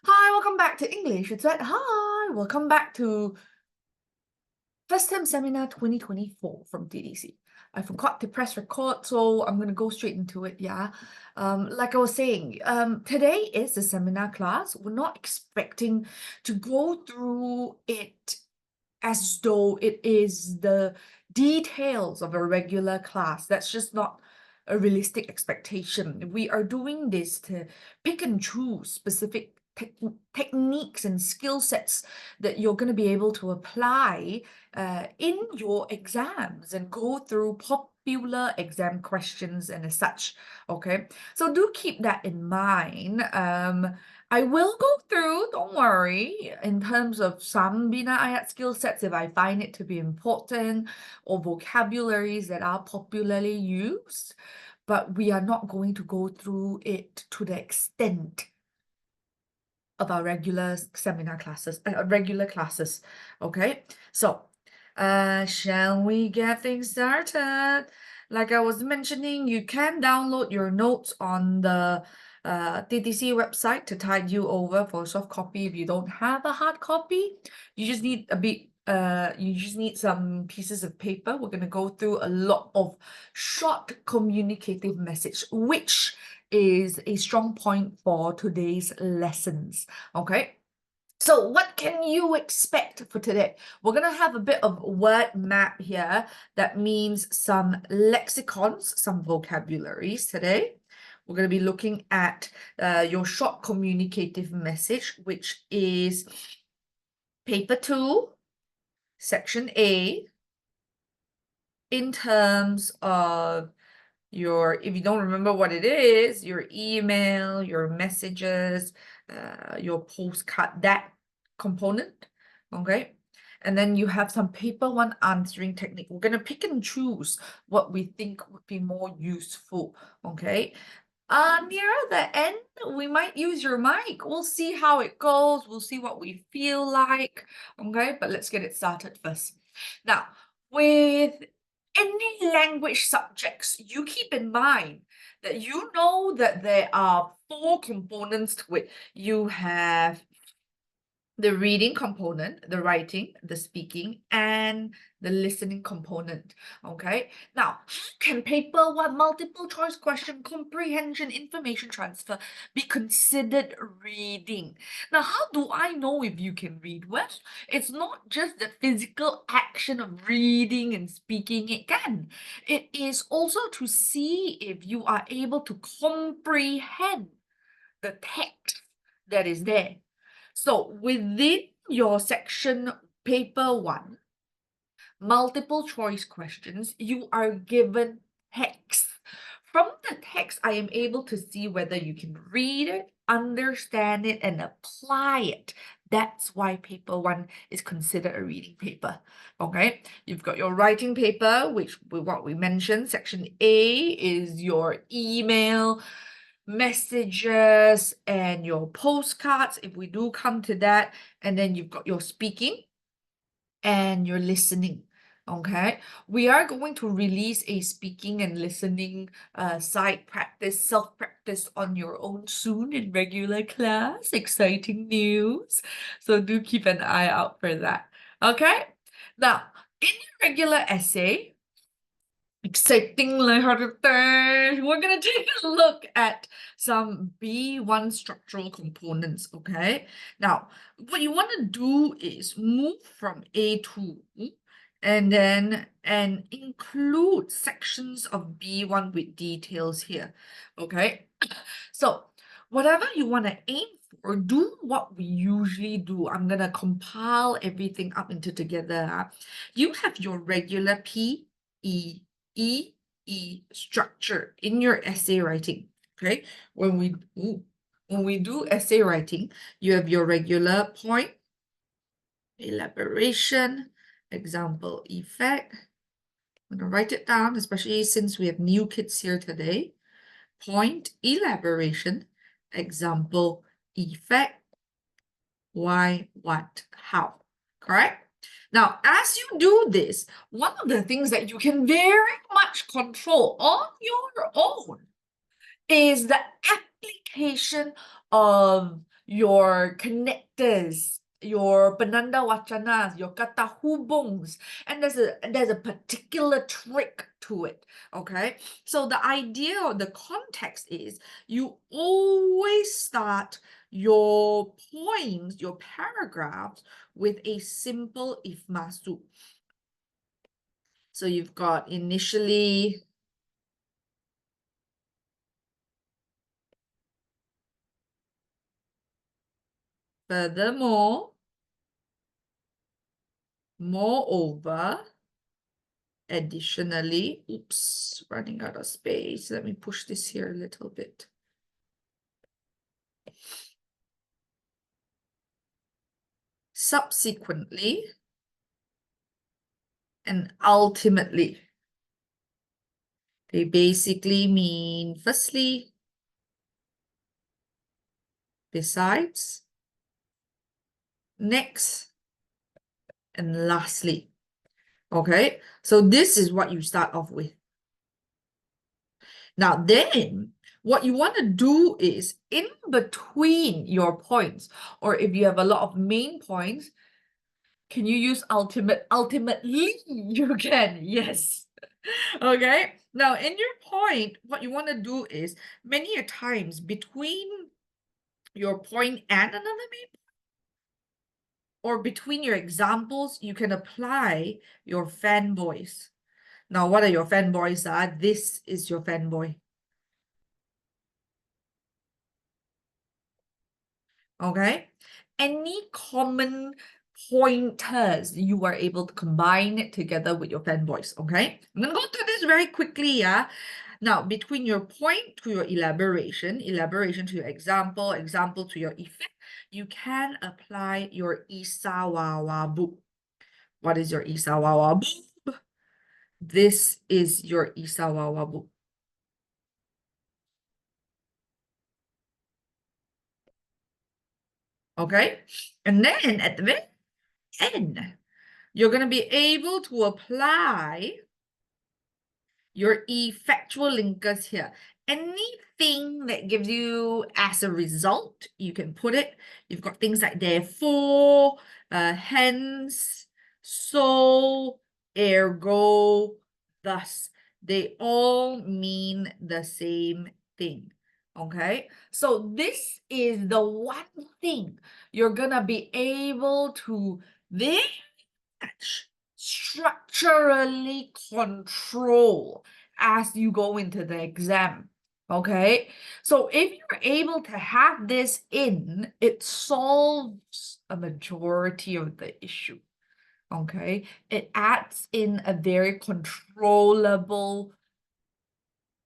Hi, welcome back to English. It's right. Hi, welcome back to First Term Seminar 2024 from TDC. I forgot to press record, so I'm gonna go straight into it. Yeah. Like I was saying, today is the seminar class. We're not expecting to go through it as though it is the details of a regular class. That's just not a realistic expectation. We are doing this to pick and choose specific techniques and skill sets that you're going to be able to apply in your exams and go through popular exam questions and as such. Okay, so do keep that in mind. I will go through, don't worry, in terms of some Bina Ayat skill sets if I find it to be important or vocabularies that are popularly used, but we are not going to go through it to the extent of our regular seminar classes, regular classes. Okay, so shall we get things started? Like I was mentioning, you can download your notes on the TTC website to tide you over for a soft copy if you don't have a hard copy. You just need you just need some pieces of paper. We're going to go through a lot of short communicative message, which is a strong point for today's lessons. Okay. So what can you expect for today? We're going to have a bit of word map here. That means some lexicons, some vocabularies today. We're going to be looking at your short communicative message, which is paper 2, section A, in terms of if you don't remember what it is, your email, your messages, your postcard, that component, okay? And then you have some paper 1 answering technique. We're going to pick and choose what we think would be more useful, okay? Near the end, we might use your mic. We'll see how it goes. We'll see what we feel like, okay? But let's get it started first. Now, with any language subjects, you keep in mind that you know that there are 4 components to it. You have the reading component, the writing, the speaking, and the listening component. Okay. Now, how can paper 1 multiple choice question, comprehension, information transfer be considered reading? Now, how do I know if you can read? Well, it's not just the physical action of reading and speaking it can. It is also to see if you are able to comprehend the text that is there. So within your section paper 1, multiple choice questions, you are given text. From the text, I am able to see whether you can read it, understand it, and apply it. That's why paper 1 is considered a reading paper. Okay, you've got your writing paper, which what we mentioned. Section A is your email, messages, and your postcards, if we do come to that. And then you've got your speaking and your listening. Okay, we are going to release a speaking and listening side practice, self-practice on your own soon in regular class. Exciting news. So do keep an eye out for that. Okay, now in your regular essay, exciting, lighthearted, we're going to take a look at some B1 structural components, okay? Now, what you want to do is move from A2 and include sections of B1 with details here, okay? So, whatever you want to aim for, do what we usually do. I'm going to compile everything up into together. You have your regular P, E, structure in your essay writing. Okay, when we do essay writing, you have your regular point, elaboration, example, effect. I'm going to write it down, especially since we have new kids here today. Point, elaboration, example, effect, why, what, how. Correct? Now, as you do this, one of the things that you can very much control on your own is the application of your connectors, your penanda wacanas, your kata hubungs, and there's a particular trick to it. Okay, so the idea or the context is you always start your poems, your paragraphs with a simple if masuk. So you've got initially, furthermore, moreover, additionally, oops, running out of space. Let me push this here a little bit. Subsequently, and ultimately. They basically mean firstly, besides, next, and lastly. Okay, so this is what you start off with. Now then, what you want to do is in between your points, or if you have a lot of main points, can you use ultimately? You can, yes. Okay, now in your point, what you want to do is many a times between your point and another main point, or between your examples, you can apply your fanboys. Now, what are your fanboys? This is your fanboy. Okay, any common pointers you are able to combine it together with your fanboys. Okay, I'm gonna go through this very quickly. Now, between your point to your elaboration, elaboration to your example, example to your effect, you can apply your isawawabu. What is your isawawabu? This is your isawawabu. Okay, and then at the very end, you're going to be able to apply your effectual linkers here. Anything that gives you as a result, you can put it. You've got things like therefore, hence, so, ergo, thus. They all mean the same thing. Okay, so this is the one thing you're gonna be able to very much structurally control as you go into the exam. Okay, so if you're able to have this in, it solves a majority of the issue. Okay, it adds in a very controllable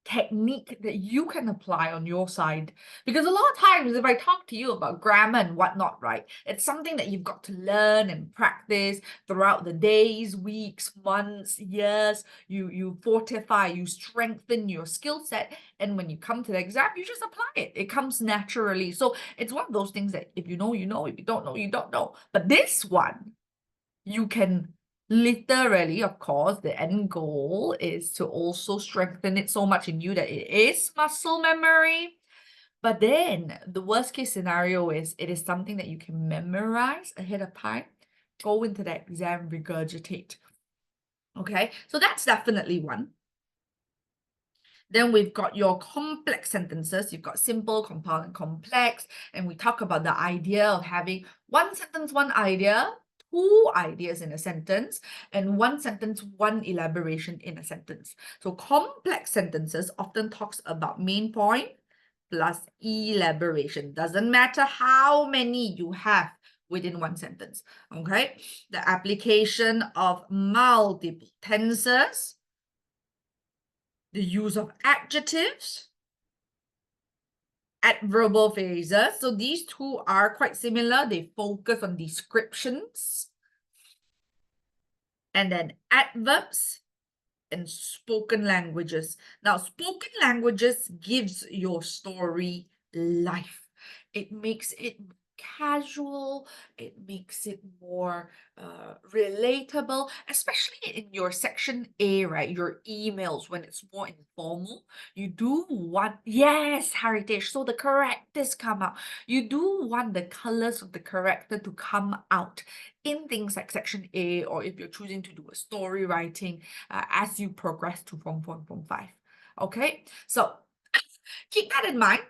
technique that you can apply on your side, because a lot of times if I talk to you about grammar and whatnot, right, it's something that you've got to learn and practice throughout the days, weeks, months, years. You fortify, you strengthen your skill set, and when you come to the exam, you just apply it. It comes naturally. So it's one of those things that if you know, you know. If you don't know, you don't know. But this one, you can literally, of course, the end goal is to also strengthen it so much in you that it is muscle memory. But then the worst case scenario is it is something that you can memorize ahead of time, go into the exam, regurgitate. Okay, so that's definitely one. Then we've got your complex sentences. You've got simple, compound, and complex. And we talk about the idea of having one sentence, one idea, two ideas in a sentence, and one sentence, one elaboration in a sentence. So complex sentences often talks about main point plus elaboration. Doesn't matter how many you have within one sentence. Okay, the application of multiple tenses, the use of adjectives, adverbial phrases. So these two are quite similar. They focus on descriptions. And then adverbs and spoken languages. Now, spoken languages gives your story life. It makes it casual, it makes it more relatable, especially in your section A, right? Your emails, when it's more informal, you do want, yes, heritage, so the characters come out. You do want the colors of the character to come out in things like section A, or if you're choosing to do a story writing as you progress to Form 4 and Form 5. Okay, so keep that in mind.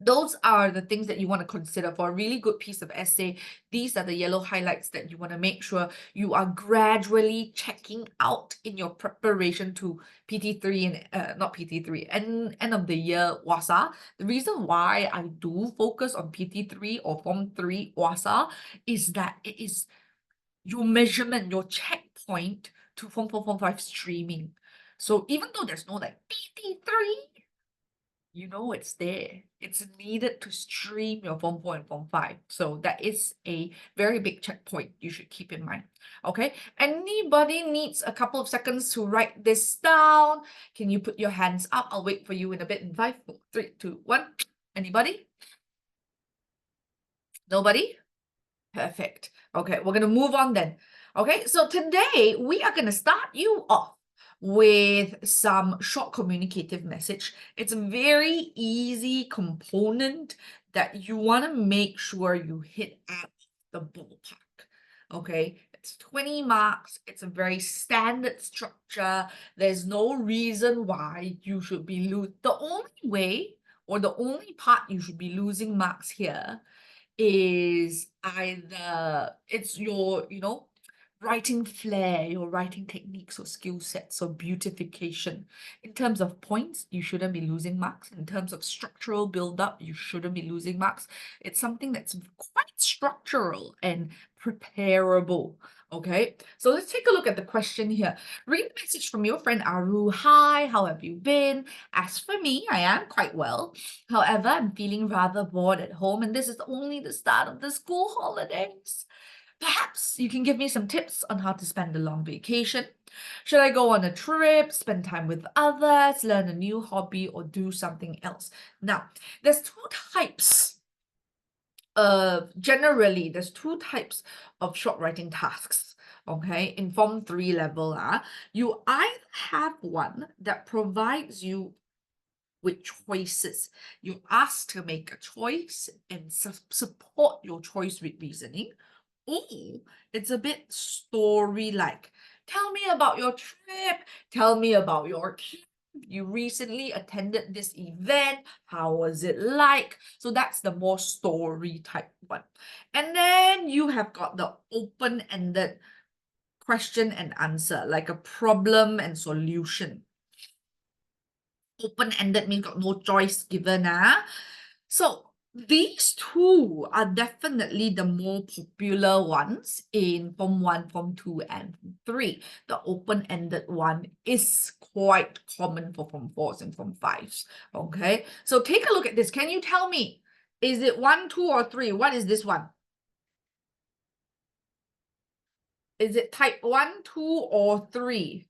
Those are the things that you want to consider for a really good piece of essay. These are the yellow highlights that you want to make sure you are gradually checking out in your preparation to PT3 and not PT3, end of the year WASA. The reason why I do focus on PT3 or Form 3 WASA is that it is your measurement, your checkpoint to Form 4, Form 5 streaming. So even though there's no like PT3, you know it's there. It's needed to stream your Form 4 and Form 5. So that is a very big checkpoint you should keep in mind. Okay, anybody needs a couple of seconds to write this down? Can you put your hands up? I'll wait for you in a bit in 5, 4, 3, 2, 1. Anybody? Nobody? Perfect. Okay, we're going to move on then. Okay, so today we are going to start you off with some short communicative message. It's a very easy component that you want to make sure you hit at the ballpark. Okay, it's 20 marks. It's a very standard structure. There's no reason why you should be the only way or the only part you should be losing marks here is either it's your, writing flair, your writing techniques or skill sets or beautification. In terms of points, you shouldn't be losing marks. In terms of structural build-up, you shouldn't be losing marks. It's something that's quite structural and preparable. Okay, so let's take a look at the question here. Read a message from your friend Aru. Hi, how have you been? As for me, I am quite well. However, I'm feeling rather bored at home, and this is only the start of the school holidays. Perhaps you can give me some tips on how to spend a long vacation. Should I go on a trip, spend time with others, learn a new hobby, or do something else? Now, there's two types. Generally, there's two types of short writing tasks. Okay, in Form 3 level, you either have one that provides you with choices. You're asked to make a choice and support your choice with reasoning. Or it's a bit story-like. Tell me about your trip. Tell me about your trip. You recently attended this event. How was it like? So that's the more story type one. And then you have got the open-ended question and answer, like a problem and solution. Open-ended means got no choice given. So these two are definitely the more popular ones in Form 1, Form 2, and Form 3. The open-ended one is quite common for Form 4s and Form 5s. Okay, so take a look at this. Can you tell me, is it 1, 2, or 3? What is this one? Is it type 1, 2, or 3?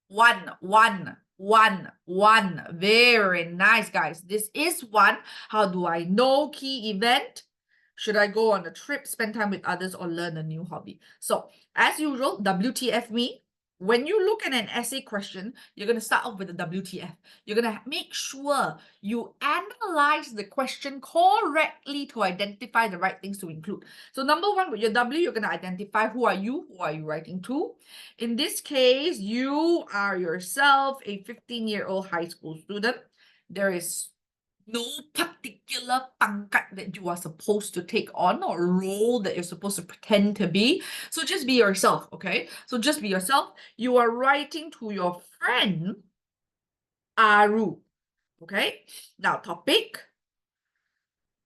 1. Very nice, guys. This is 1. How do I know? Key event. Should I go on a trip, spend time with others, or learn a new hobby? So, as usual, WTF me. When you look at an essay question, you're going to start off with the WTF. You're going to make sure you analyze the question correctly to identify the right things to include. So number 1, with your W, you're going to identify who are you writing to. In this case, you are yourself a 15-year-old high school student. There is no particular pangkat that you are supposed to take on or role that you're supposed to pretend to be. So just be yourself, okay? So just be yourself. You are writing to your friend, Aru, okay? Now, topic.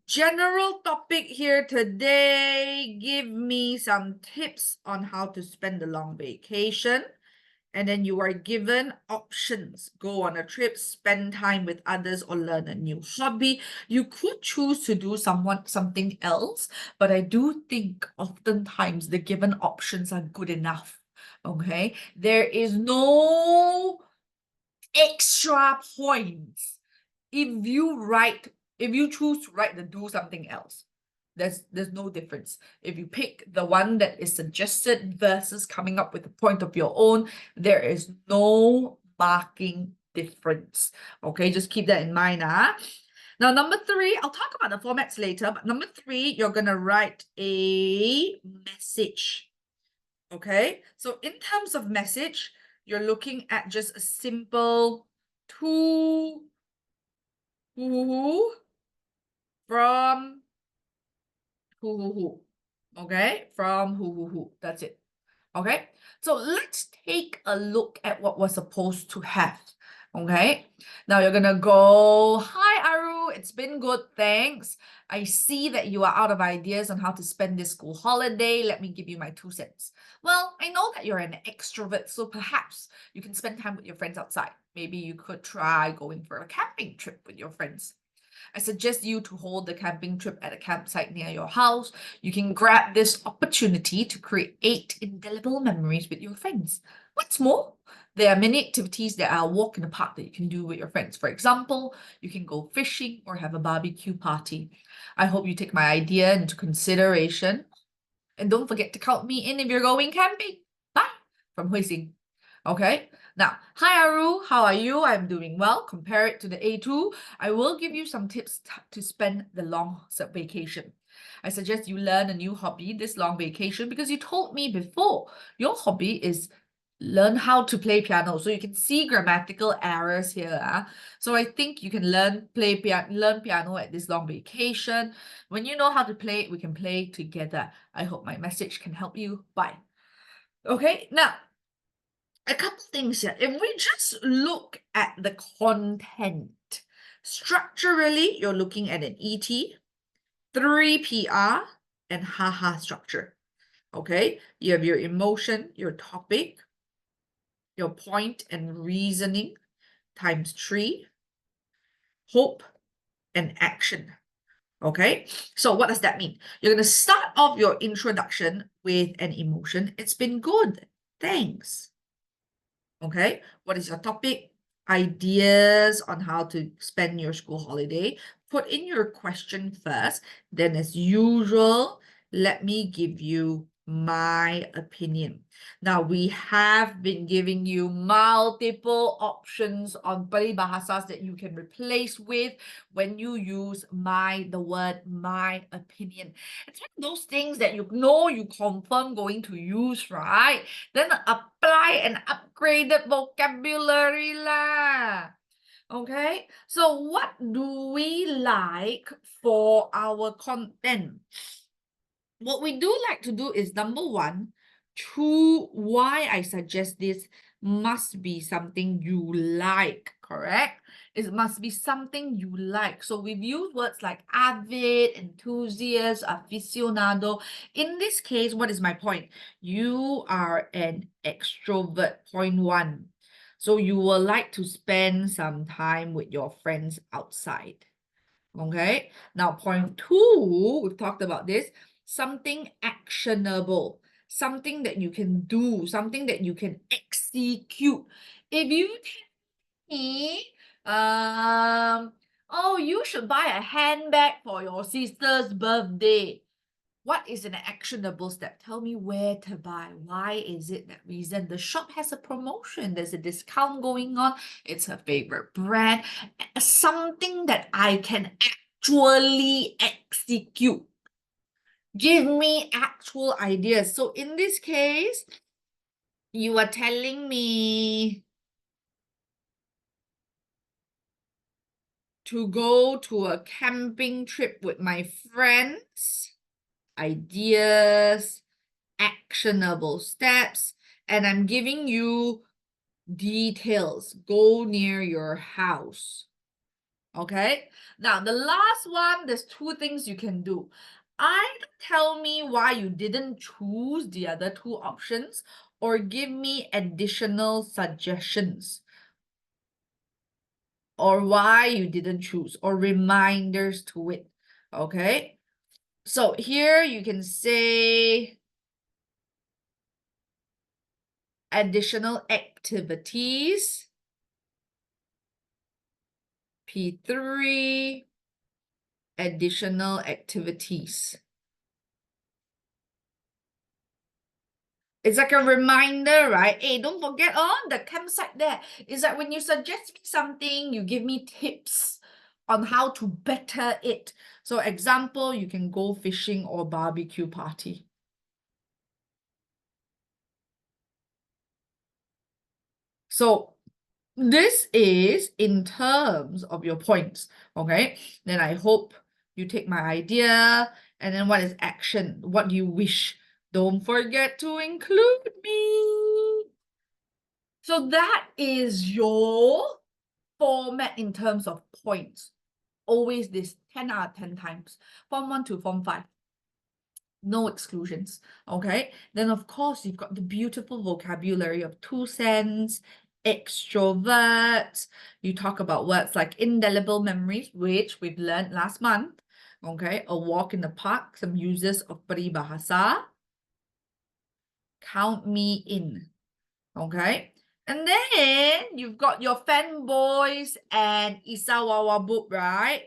General topic here today. Give me some tips on how to spend a long vacation. And then you are given options. Go on a trip, spend time with others, or learn a new hobby. You could choose to do something else, but I do think oftentimes the given options are good enough. Okay? There is no extra points if you write If you choose to write the do something else, there's no difference. If you pick the one that is suggested versus coming up with a point of your own, there is no marking difference. Okay, just keep that in mind. Now, number 3, I'll talk about the formats later, but number 3, you're gonna write a message. Okay, so in terms of message, you're looking at just a simple to who from who. Okay, from who. That's it. Okay, so let's take a look at what we're supposed to have. Okay, now you're gonna go, hi Aru, it's been good, thanks. I see that you are out of ideas on how to spend this school holiday. Let me give you my 2 cents. Well, I know that you're an extrovert, so perhaps you can spend time with your friends outside. Maybe you could try going for a camping trip with your friends. I suggest you to hold the camping trip at a campsite near your house. You can grab this opportunity to create indelible memories with your friends. What's more, there are many activities that are a walk in the park that you can do with your friends. For example, you can go fishing or have a barbecue party. I hope you take my idea into consideration. And don't forget to count me in if you're going camping. Bye from Hui Xing. Okay, now, hi Aru, how are you? I'm doing well. Compare it to the A2. I will give you some tips to spend the long vacation. I suggest you learn a new hobby this long vacation because you told me before your hobby is learn how to play piano. So you can see grammatical errors here. So I think you can learn piano at this long vacation. When you know how to play it, we can play together. I hope my message can help you. Bye. Okay, now a couple things here. If we just look at the content, structurally, you're looking at an ET, 3 PR, and haha structure. Okay, you have your emotion, your topic, your point and reasoning times 3, hope, and action. Okay, so what does that mean? You're going to start off your introduction with an emotion. It's been good. Thanks. Okay, what is your topic? Ideas on how to spend your school holiday. Put in your question first. Then, as usual, let me give you my opinion. Now, we have been giving you multiple options on peribahasas that you can replace with when you use the word my opinion. It's one of those things that you know you confirm going to use, right? Then apply an upgraded vocabulary lah. Okay, so what do we like for our content? What we do like to do is number 1, why I suggest this must be something you like, correct? It must be something you like. So we've used words like avid, enthusiast, aficionado. In this case, what is my point? You are an extrovert, point 1. So you will like to spend some time with your friends outside. Okay, now point 2, we've talked about this, something actionable, something that you can do, something that you can execute. If you tell me, oh, you should buy a handbag for your sister's birthday. What is an actionable step? Tell me where to buy. Why is it that reason? The shop has a promotion. There's a discount going on. It's her favorite brand. Something that I can actually execute. Give me actual ideas. So in this case, you are telling me to go to a camping trip with my friends. Ideas, actionable steps, and I'm giving you details. Go near your house. Okay, now the last one, there's 2 things you can do. Either tell me why you didn't choose the other 2 options or give me additional suggestions or why you didn't choose or reminders to it. Okay, so here you can say additional activities, P3, additional activities. It's like a reminder, right? Hey, don't forget the campsite there. It's like when you suggest me something, you give me tips on how to better it. So example, you can go fishing or barbecue party. So this is in terms of your points, okay? Then I hope you take my idea. And then what is action? What do you wish? Don't forget to include me. So that is your format in terms of points. Always this 10 out of 10 times. Form 1 to Form 5. No exclusions, okay? Then, of course, you've got the beautiful vocabulary of 2 cents, extrovert. You talk about words like indelible memories, which we've learned last month, okay? A walk in the park, some uses of peribahasa. Count me in, okay? And then you've got your fanboys and Isawawabub, right?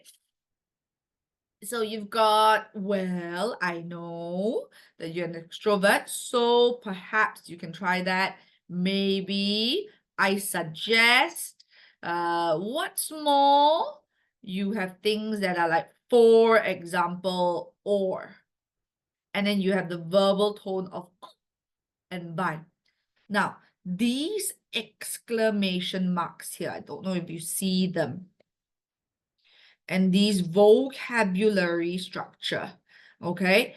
So you've got, well, I know that you're an extrovert, so perhaps you can try that. Maybe I suggest, what's more, you have things that are like, for example, or. And then you have the verbal tone of and by. Now, these exclamation marks here, I don't know if you see them. And these vocabulary structure, okay,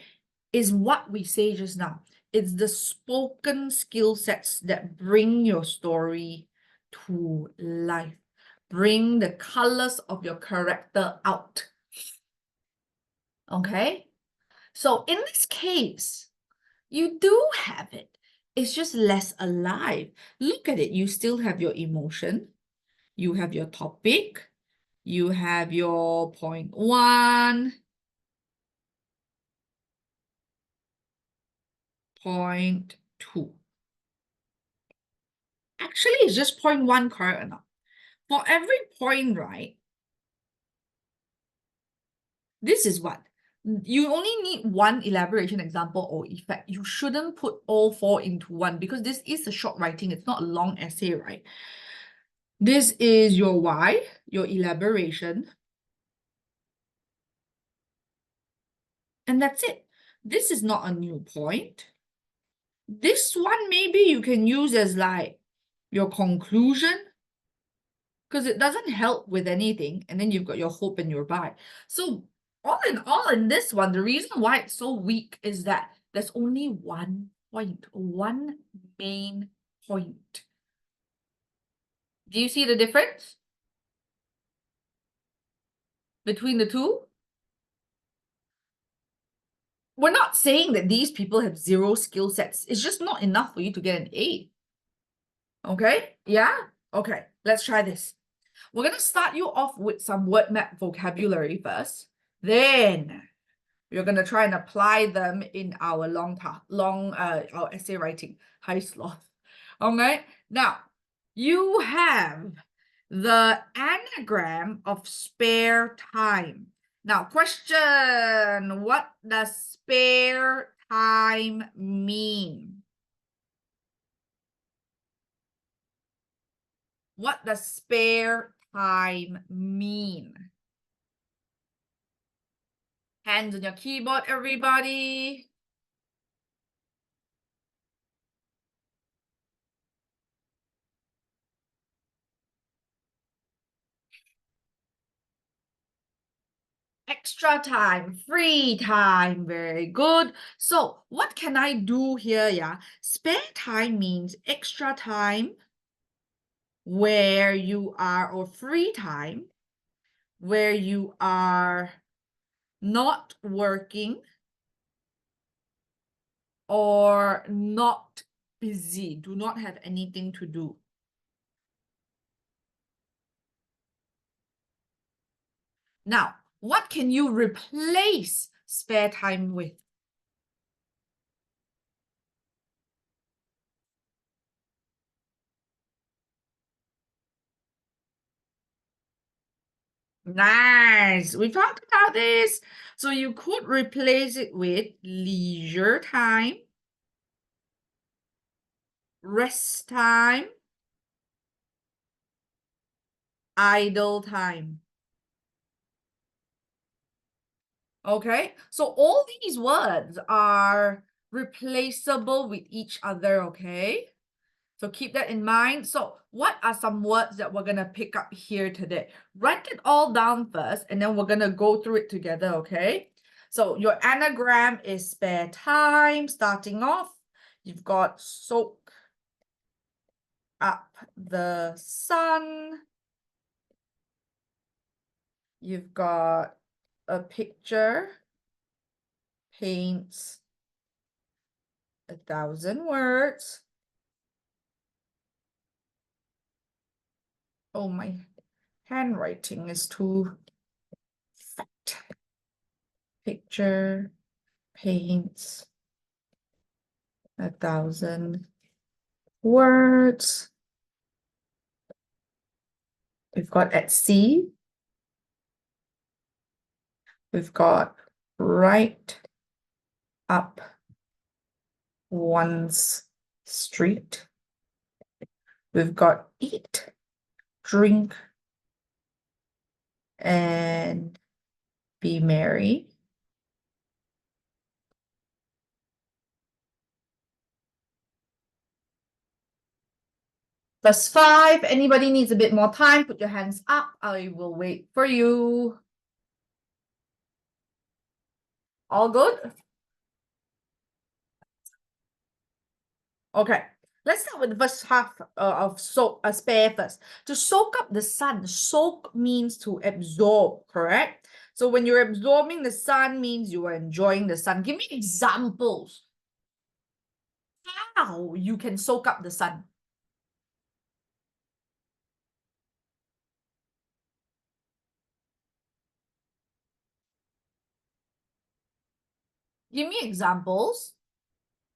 is what we say just now. It's the spoken skill sets that bring your story to life. Bring the colors of your character out. Okay? So in this case, you do have it. It's just less alive. Look at it. You still have your emotion. You have your topic. You have your point 1, point 2. Actually, it's just point 1, correct or not? For every point, right? This is what? You only need one elaboration example or effect. You shouldn't put all 4 into one because this is a short writing. It's not a long essay, right? This is your why, your elaboration. And that's it. This is not a new point. This one maybe you can use as like your conclusion because it doesn't help with anything. And then you've got your hope and your buy. So all in all, in this one, the reason why it's so weak is that there's only one point, one main point. Do you see the difference between the two? We're not saying that these people have 0 skill sets. It's just not enough for you to get an A. Okay? Yeah? Okay, let's try this. We're going to start you off with some word map vocabulary first. Then we're going to try and apply them in our our essay writing. High sloth. Okay? Now, you have the anagram of spare time. Now, question, what does spare time mean? What does spare time mean? Hands on your keyboard, everybody. Extra time, free time, very good. So what can I do here? Yeah, spare time means extra time where you are, or free time where you are not working or not busy, do not have anything to do. Now, what can you replace spare time with? Nice. We talked about this. So you could replace it with leisure time, rest time, idle time. Okay, so all these words are replaceable with each other, okay? So keep that in mind. So what are some words that we're going to pick up here today? Write it all down first, and then we're going to go through it together, okay? So your anagram is spare time. Starting off, you've got soak up the sun. You've got a picture paints 1,000 words. Oh, my handwriting is too fat. Picture paints 1,000 words. We've got at sea. We've got right up one's street. We've got eat, drink, and be merry. Plus 5. Anybody needs a bit more time, put your hands up. I will wait for you. All good? Okay, let's start with the first half of spare first. To soak up the sun, soak means to absorb, correct? So when you're absorbing the sun means you are enjoying the sun. Give me examples how you can soak up the sun. Give me examples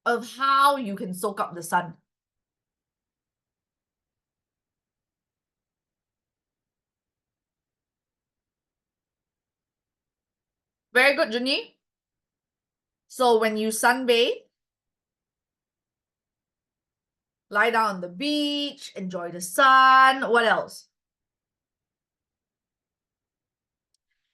of how you can soak up the sun. Very good, Junyi. So when you sunbathe, lie down on the beach, enjoy the sun. What else?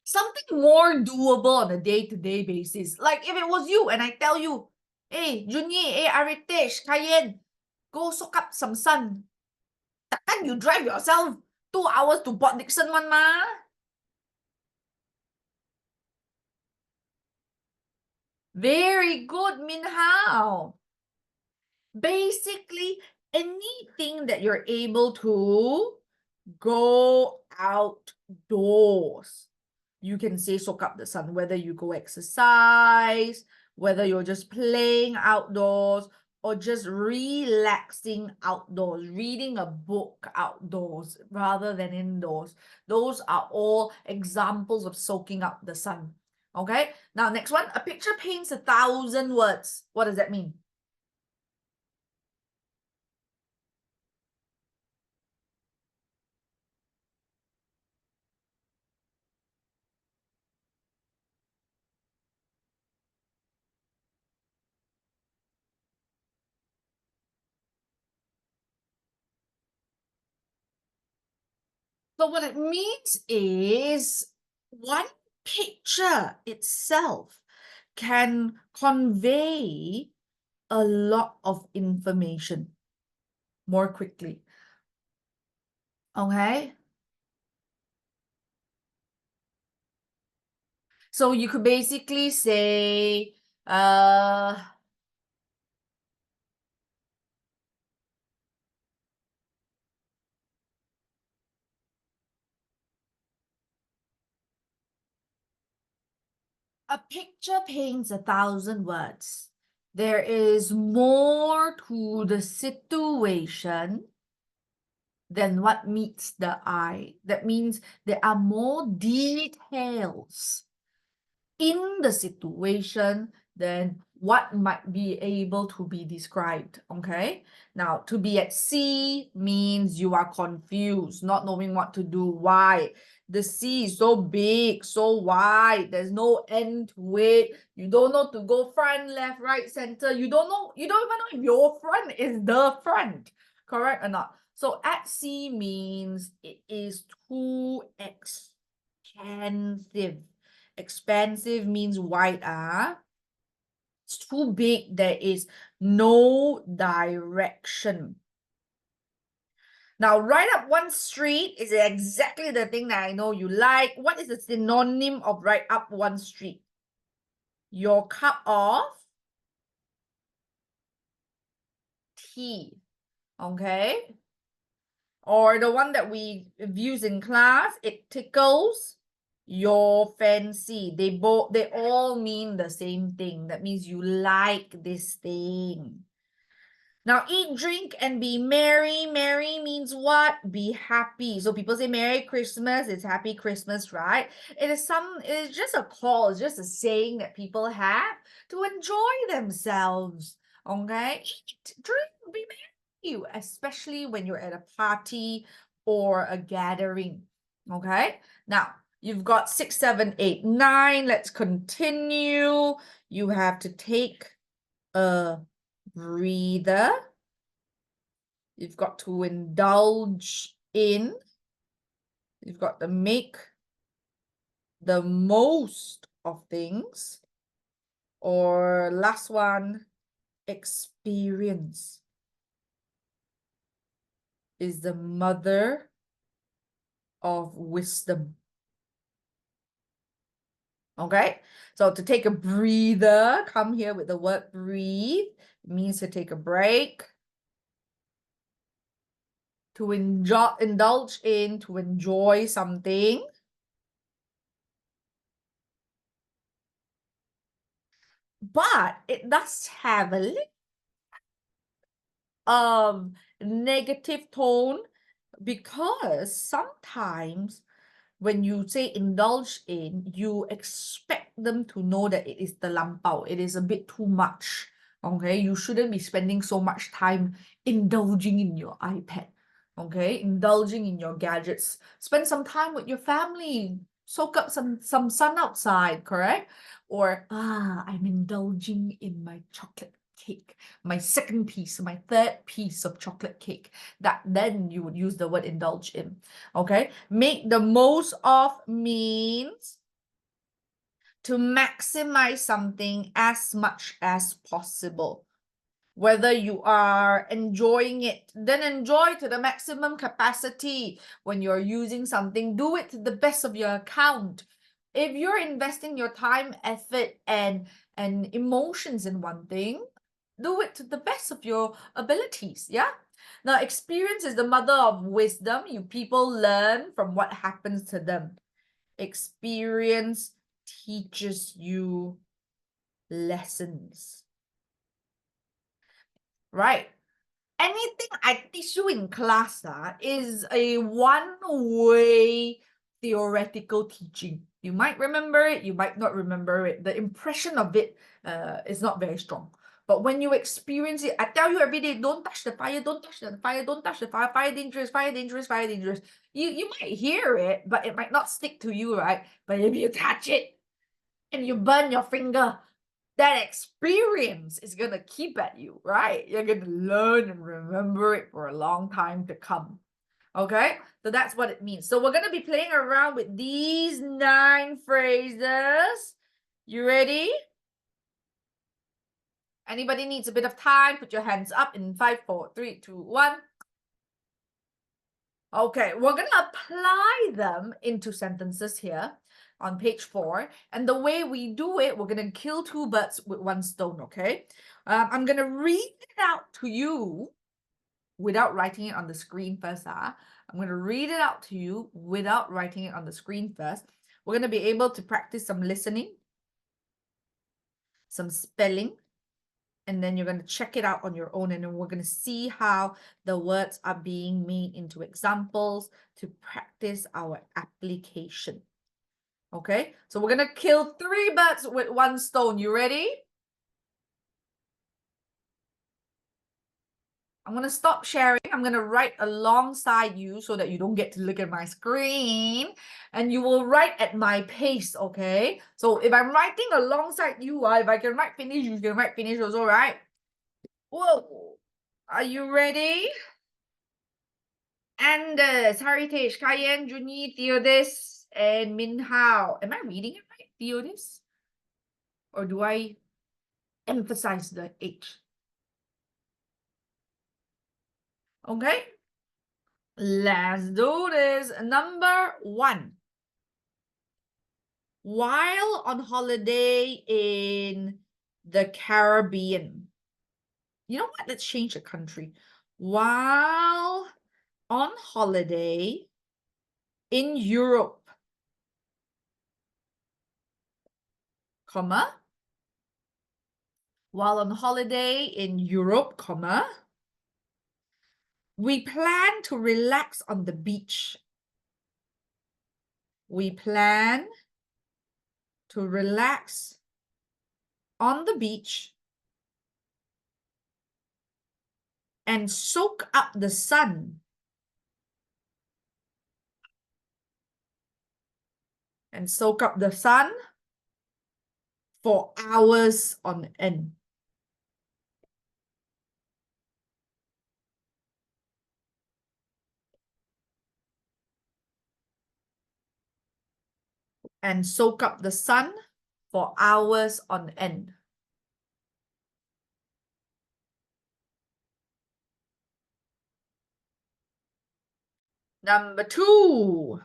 Something more doable on a day-to-day basis. Like if it was you and I tell you, hey, Junyi, hey, Aritesh, Cayenne, go soak up some sun. Takkan you drive yourself 2 hours to Port Dickson one ma? Very good, Min Hao. Basically, anything that you're able to go outdoors. You can say soak up the sun, whether you go exercise, whether you're just playing outdoors, or just relaxing outdoors, reading a book outdoors rather than indoors. Those are all examples of soaking up the sun. Okay, now next one, a picture paints 1,000 words. What does that mean? So what it means is one picture itself can convey a lot of information more quickly. Okay? So you could basically say, a picture paints 1,000 words. There is more to the situation than what meets the eye. That means there are more details in the situation than what might be able to be described, okay? Now, to be at sea means you are confused, not knowing what to do. Why? The sea is so big, so wide. There's no end to it. You don't know to go front, left, right, center. You don't even know if your front is the front. Correct or not? So at sea means it is too expansive. Expansive means wide. It's too big. There is no direction. Now, right up one street is exactly the thing that I know you like. What is the synonym of right up one street? Your cup of tea. Okay? Or the one that we use in class, it tickles your fancy. They all mean the same thing. That means you like this thing. Now, eat, drink, and be merry. Merry means what? Be happy. So people say Merry Christmas. It's Happy Christmas, right? It's just a call. It's just a saying that people have to enjoy themselves. Okay? Eat, drink, be merry. Especially when you're at a party or a gathering. Okay? Now, you've got 6, 7, 8, 9. Let's continue. You have to take a breather. You've got to indulge in. You've got to make the most of things. Or last one, experience is the mother of wisdom. Okay, so to take a breather, come here with the word breathe. It means to take a break. To indulge in, to enjoy something. But it does have a little negative tone, because sometimes when you say indulge in, you expect them to know that it is terlampau. It is a bit too much. Okay, you shouldn't be spending so much time indulging in your iPad. Okay, indulging in your gadgets. Spend some time with your family. Soak up some sun outside, correct? Or I'm indulging in my chocolate cake, my second piece, my third piece of chocolate cake. That then you would use the word indulge in. Okay, make the most of means to maximize something as much as possible. Whether you are enjoying it, then enjoy to the maximum capacity. When you're using something, do it to the best of your account. If you're investing your time, effort, and emotions in one thing, do it to the best of your abilities. Yeah. Now, experience is the mother of wisdom. You people learn from what happens to them. Experience teaches you lessons. Right? Anything I teach you in class is a one-way theoretical teaching. You might remember it, you might not remember it. The impression of it is not very strong. But when you experience it, I tell you every day, don't touch the fire, don't touch the fire, don't touch the fire, fire dangerous, fire dangerous, fire dangerous. You might hear it, but it might not stick to you, right? But if you touch it and you burn your finger, that experience is going to keep at you, right? You're going to learn and remember it for a long time to come. Okay, so that's what it means. So we're going to be playing around with these 9 phrases. You ready? Anybody needs a bit of time, put your hands up in 5, 4, 3, 2, 1. Okay, we're going to apply them into sentences here on page 4. And the way we do it, we're going to kill 2 birds with 1 stone, okay? I'm going to read it out to you without writing it on the screen first. I'm going to read it out to you without writing it on the screen first. We're going to be able to practice some listening, some spelling, and then you're going to check it out on your own, and then we're going to see how the words are being made into examples to practice our application. Okay, so we're going to kill 3 birds with 1 stone. You ready? I'm going to stop sharing. I'm going to write alongside you so that you don't get to look at my screen. And you will write at my pace, okay? So if I'm writing alongside you, if I can write finish, you can write finish also, right? Whoa. Are you ready? Anders, Heritage, Cayenne, Juni, Theodis, and Minhao. Am I reading it right? Theodis? Or do I emphasize the H? Okay. Let's do this. Number 1. While on holiday in the Caribbean. You know what? Let's change the country. While on holiday in Europe, comma. While on holiday in Europe, comma. We plan to relax on the beach. We plan to relax on the beach and soak up the sun. And soak up the sun for hours on end. And soak up the sun for hours on end. Number 2.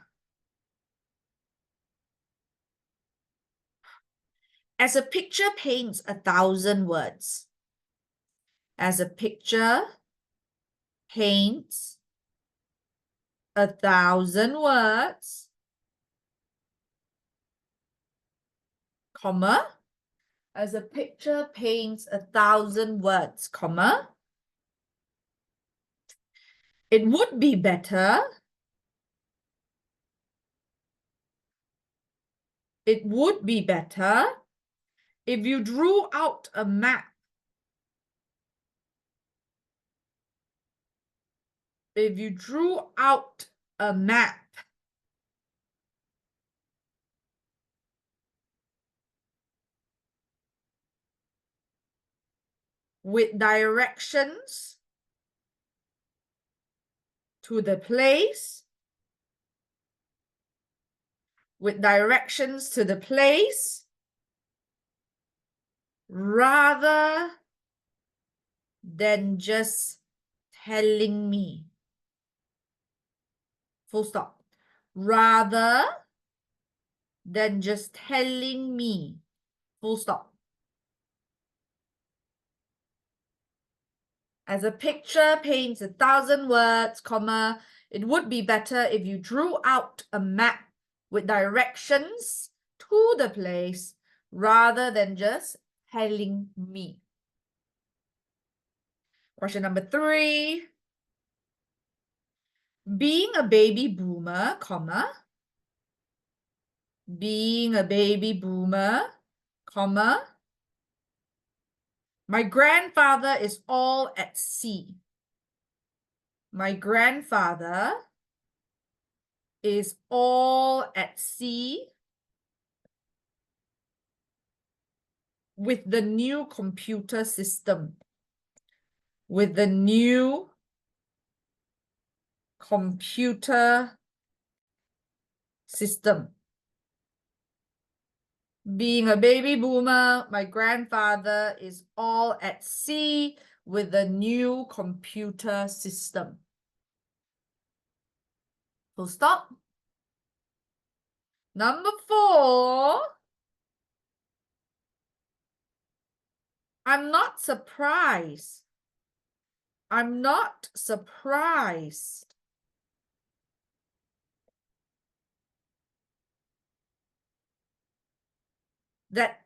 As a picture paints 1,000 words. As a picture paints 1,000 words, comma. As a picture paints 1,000 words, comma. It would be better. It would be better if you drew out a map. If you drew out a map with directions to the place, rather than just telling me. Full stop. Rather than just telling me. Full stop. As a picture paints 1,000 words, comma, it would be better if you drew out a map with directions to the place rather than just telling me. Question number 3. Being a baby boomer, comma, being a baby boomer, comma, my grandfather is all at sea. My grandfather is all at sea with the new computer system. With the new computer system. Being a baby boomer, my grandfather is all at sea with the new computer system. Full stop. Number 4. I'm not surprised. I'm not surprised that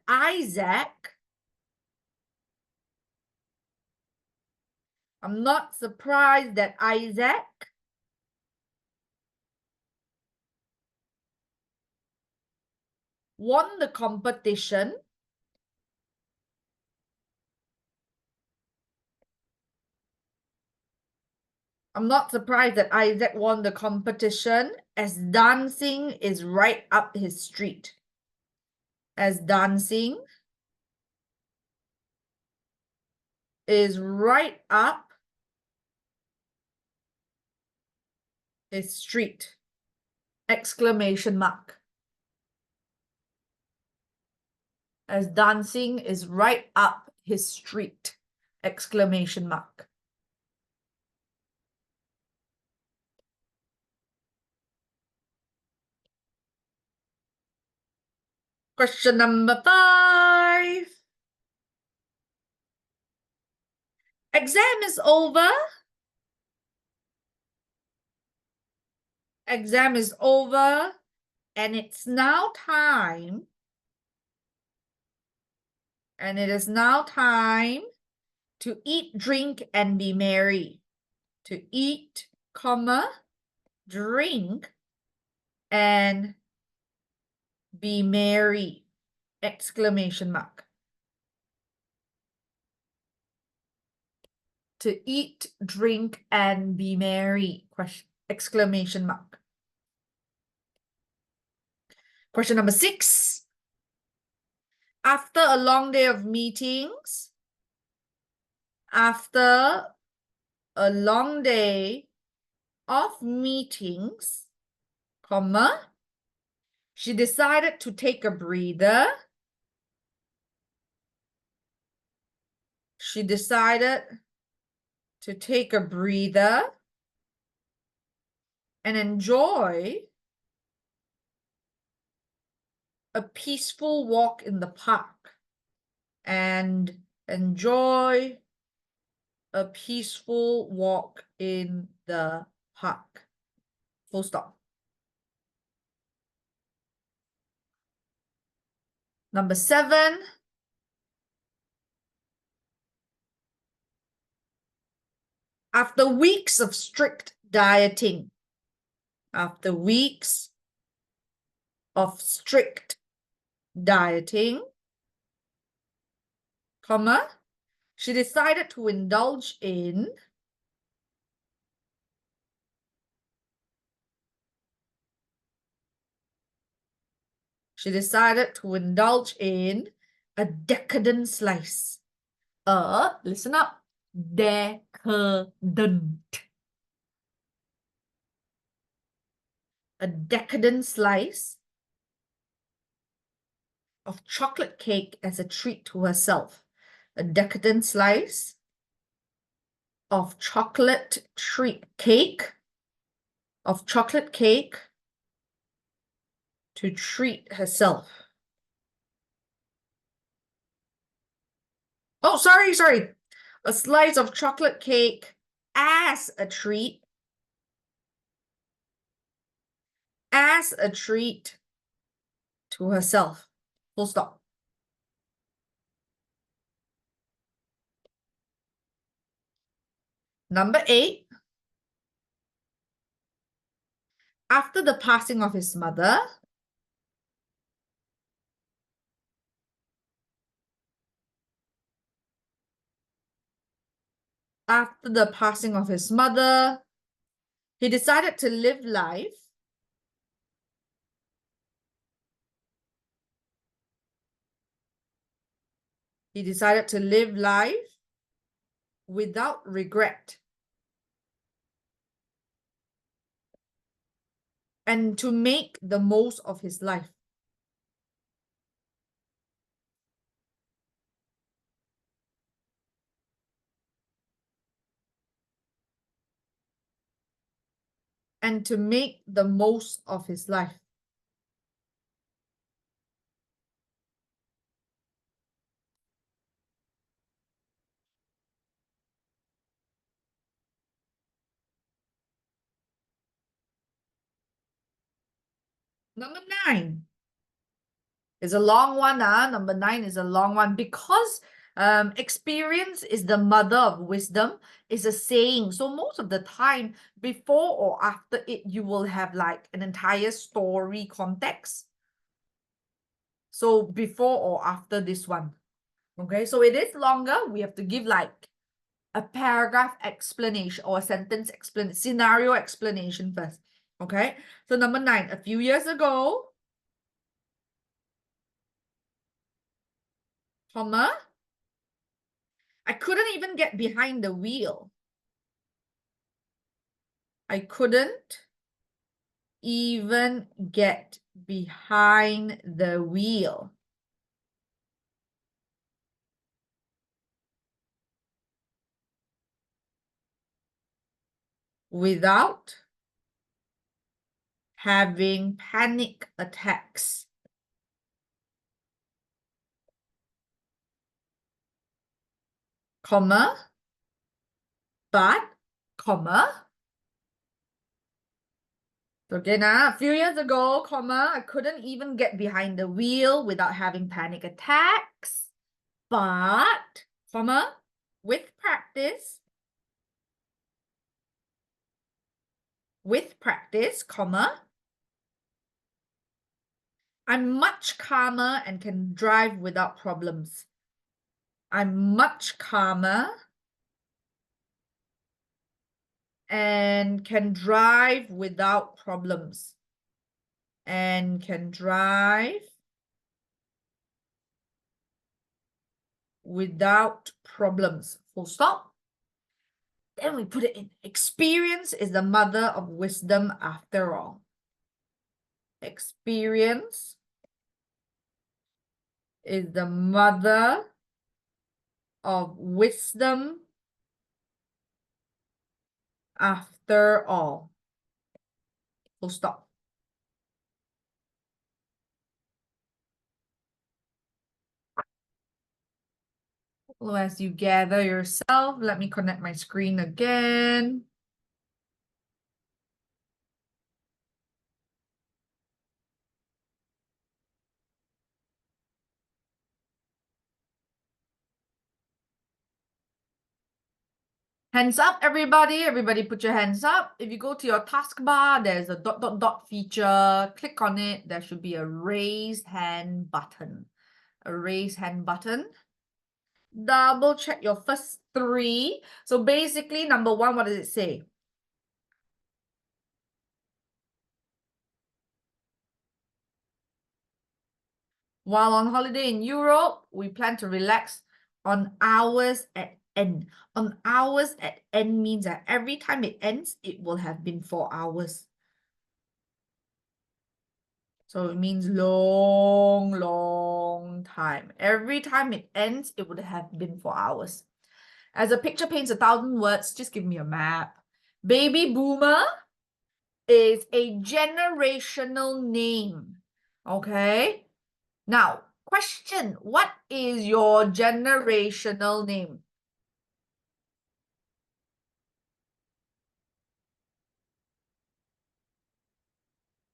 I'm not surprised that Isaac won the competition I'm not surprised that Isaac won the competition, as dancing is right up his street. As dancing is right up his street. Exclamation mark. As dancing is right up his street. Exclamation mark. Question number 5. Exam is over. Exam is over, and it's now time. And it is now time to eat, drink, and be merry. To eat, comma, drink, and be merry. Exclamation mark. To eat, drink, and be merry. Exclamation mark. Question number 6. After a long day of meetings, after a long day of meetings, comma, she decided to take a breather. She decided to take a breather and enjoy a peaceful walk in the park. And enjoy a peaceful walk in the park. Full stop. Number 7. After weeks of strict dieting, after weeks of strict dieting, comma, she decided to indulge in a decadent slice. Listen up. Decadent. A decadent slice of chocolate cake as a treat to herself. A decadent slice of chocolate cake to treat herself. Oh, sorry. A slice of chocolate cake as a treat. As a treat to herself. Full stop. Number 8. After the passing of his mother, he decided to live life without regret and to make the most of his life. And to make the most of his life. Number 9 is a long one. Number 9 is a long one because experience is the mother of wisdom is a saying. So most of the time, before or after it, you will have like an entire story context. So before or after this one. Okay, so it is longer. We have to give like a paragraph explanation or a sentence explanation, scenario explanation first. Okay, so number 9, a few years ago, comma, I couldn't even get behind the wheel. I couldn't even get behind the wheel. Without having panic attacks. Comma, but, comma. So again, a few years ago, comma, I couldn't even get behind the wheel without having panic attacks. But, comma, with practice, comma, I'm much calmer and can drive without problems. I'm much calmer and can drive without problems. And can drive without problems. Full stop. Then we put it in. Experience is the mother of wisdom after all. Experience is the mother of wisdom after all. Full stop. Well, as you gather yourself, let me connect my screen again. Hands up, everybody. Everybody put your hands up. If you go to your taskbar, there's a ... feature. Click on it. There should be a raised hand button. A raised hand button. Double check your first 3. So basically, number 1, what does it say? While on holiday in Europe, we plan to relax on hours at end. On hours at end means that every time it ends, it will have been 4 hours. So it means long, long time. Every time it ends, it would have been 4 hours. As a picture paints 1,000 words, just give me a map. Baby boomer is a generational name. Okay? Now, question, what is your generational name?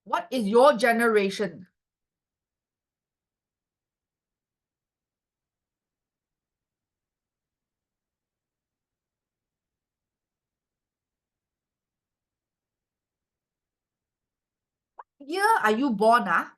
What is your generation? What year are you born, ah?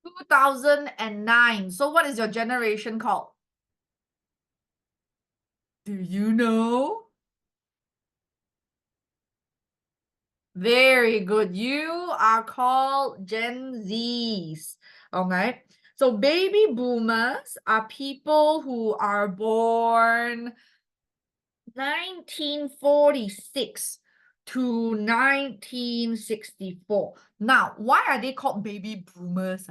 Two 2009. So what is your generation called? Do you know? Very good. You are called Gen Zs. Okay. So baby boomers are people who are born 1946 to 1964. Now, why are they called baby boomers?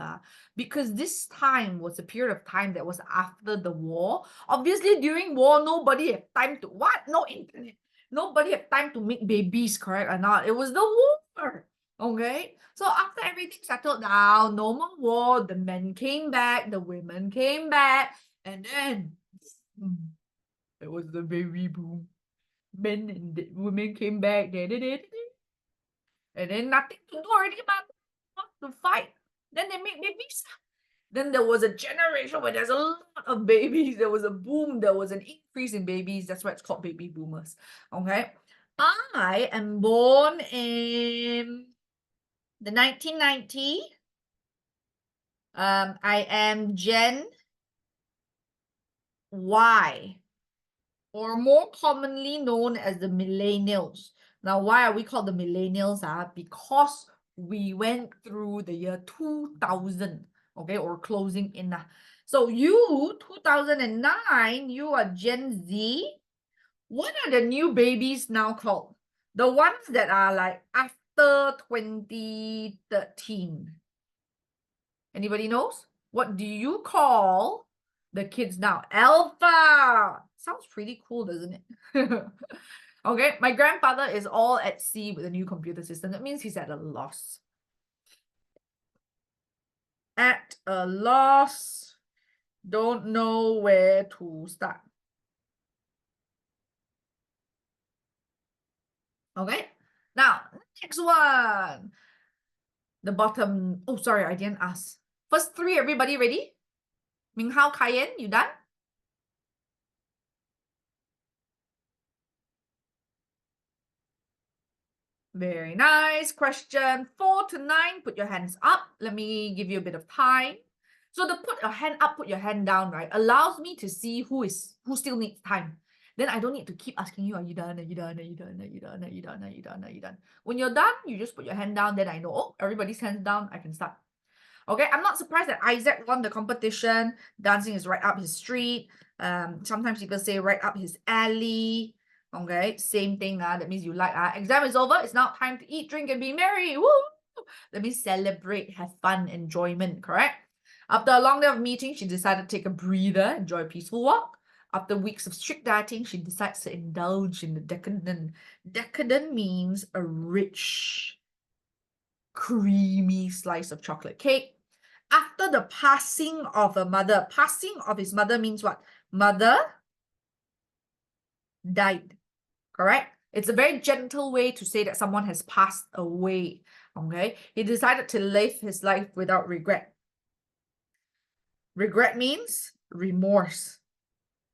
Because this time was a period of time that was after the war. Obviously, during war, nobody had time to what? No internet. Nobody had time to make babies, correct or not? It was the war. Okay. So after everything settled down, no more war, the men came back, the women came back, and then it was the baby boom. Men and the women came back, and then nothing to do already, but to fight. Then they make babies. Then there was a generation where there's a lot of babies. There was a boom. There was an increase in babies. That's why it's called baby boomers. Okay. I am born in the 1990. I am Gen Y, or more commonly known as the millennials. Now, why are we called the millennials? Because we went through the year 2000, okay, or closing in. So you, 2009, you are Gen Z. What are the new babies now called? The ones that are like after 2013. Anybody knows? What do you call the kids now? Alpha. Sounds pretty cool, doesn't it? Okay, my grandfather is all at sea with the new computer system. That means he's at a loss. At a loss. Don't know where to start. Okay, now next one. The bottom. Oh, sorry, I didn't ask. First three, everybody ready? Ming Hao, Kayen, you done? Very nice. Question 4 to 9, put your hands up. Let me give you a bit of time. So the put your hand up, put your hand down, right, allows me to see who still needs time. Then I don't need to keep asking you, are you done? Are you done? Are you done? Are you done? Are you done? Are you done? Are you done? When you're done, you just put your hand down. Then I know, oh, everybody's hands down. I can start. Okay, I'm not surprised that Isaac won the competition. Dancing is right up his street. Sometimes people say right up his alley. Okay, same thing. That means you like. Exam is over. It's now time to eat, drink, and be merry. Woo! That means celebrate, have fun, enjoyment. Correct. After a long day of meeting, she decided to take a breather, enjoy a peaceful walk. After weeks of strict dieting, she decides to indulge in the decadent. Decadent means a rich, creamy slice of chocolate cake. After the passing of a mother, passing of his mother means what? Mother died, correct? It's a very gentle way to say that someone has passed away, okay? He decided to live his life without regret. Regret means remorse.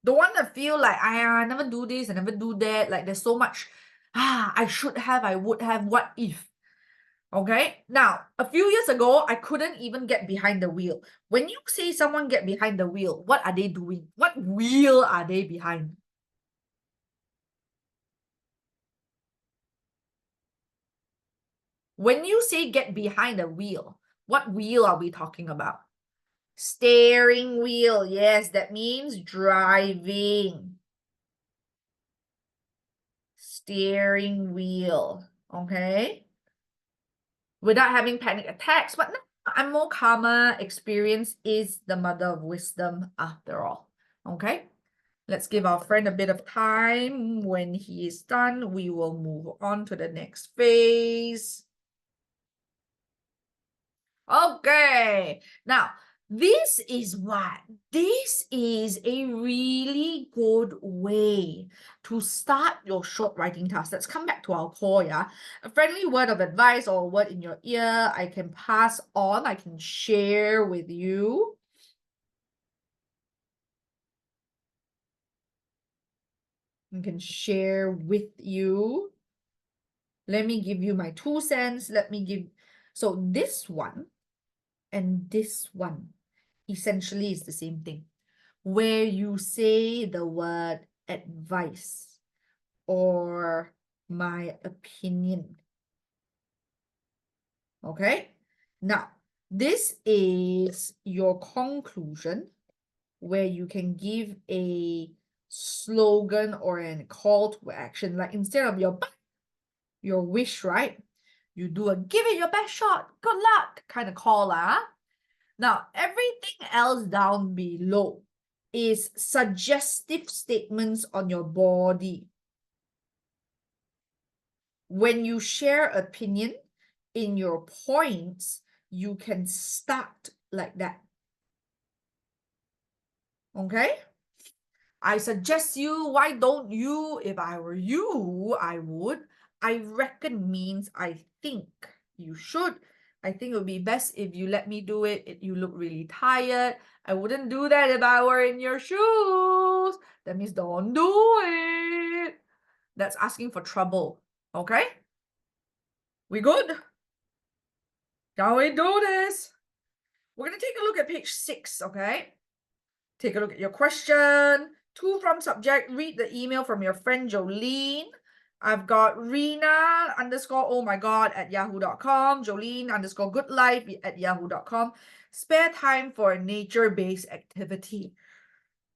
Don't want to feel like, I never do this, I never do that. Like there's so much, I should have, I would have, what if? Okay, now, a few years ago, I couldn't even get behind the wheel. When you say someone get behind the wheel, what are they doing? What wheel are they behind? When you say get behind the wheel, what wheel are we talking about? Steering wheel. Yes, that means driving. Steering wheel. Okay? Without having panic attacks, but no, I'm more calmer. Experience is the mother of wisdom after all. Okay? Let's give our friend a bit of time. When he is done, we will move on to the next phase. Okay, now this is what? This is a really good way to start your short writing task. Let's come back to our core, yeah? A friendly word of advice or a word in your ear I can pass on, I can share with you. I can share with you. Let me give you my 2 cents. So this one and this one essentially is the same thing, where you say the word advice or my opinion. Okay, now this is your conclusion, where you can give a slogan or a call to action, like instead of your wish, right? You do a give it your best shot, good luck kind of call. Now, everything else down below is suggestive statements on your body. When you share opinion in your points, you can start like that. Okay? I suggest you, why don't you? If I were you, I would. I reckon means I think you should. I think it would be best if you let me do it. You look really tired. I wouldn't do that if I were in your shoes. That means don't do it. That's asking for trouble. Okay? We good? Shall we do this? We're going to take a look at page 6, okay? Take a look at your question. To from subject, read the email from your friend Jolene. I've got Rena _ oh my god at yahoo.com, Jolene _ good life at yahoo.com. Spare time for a nature-based activity.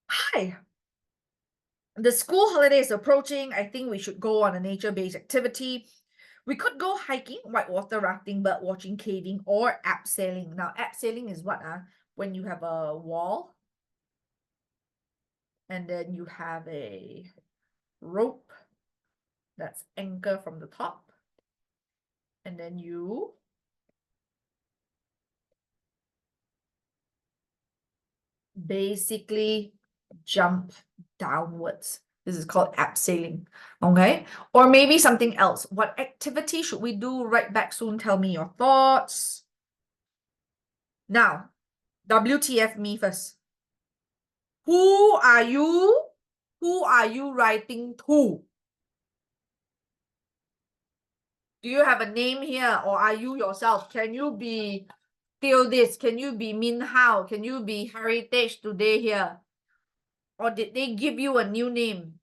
Hi. The school holiday is approaching. I think we should go on a nature-based activity. We could go hiking, whitewater rafting, bird watching, caving, or abseiling. Now, abseiling is what? When you have a wall and then you have a rope that's anchor from the top, and then you basically jump downwards. This is called abseiling, okay? Or maybe something else. What activity should we do? Write back soon. Tell me your thoughts. Now, WTF me first. Who are you? Who are you writing to? Do you have a name here, or are you yourself? Can you be Theodis? Can you be Min Hao? Can you be Heritage today here? Or did they give you a new name?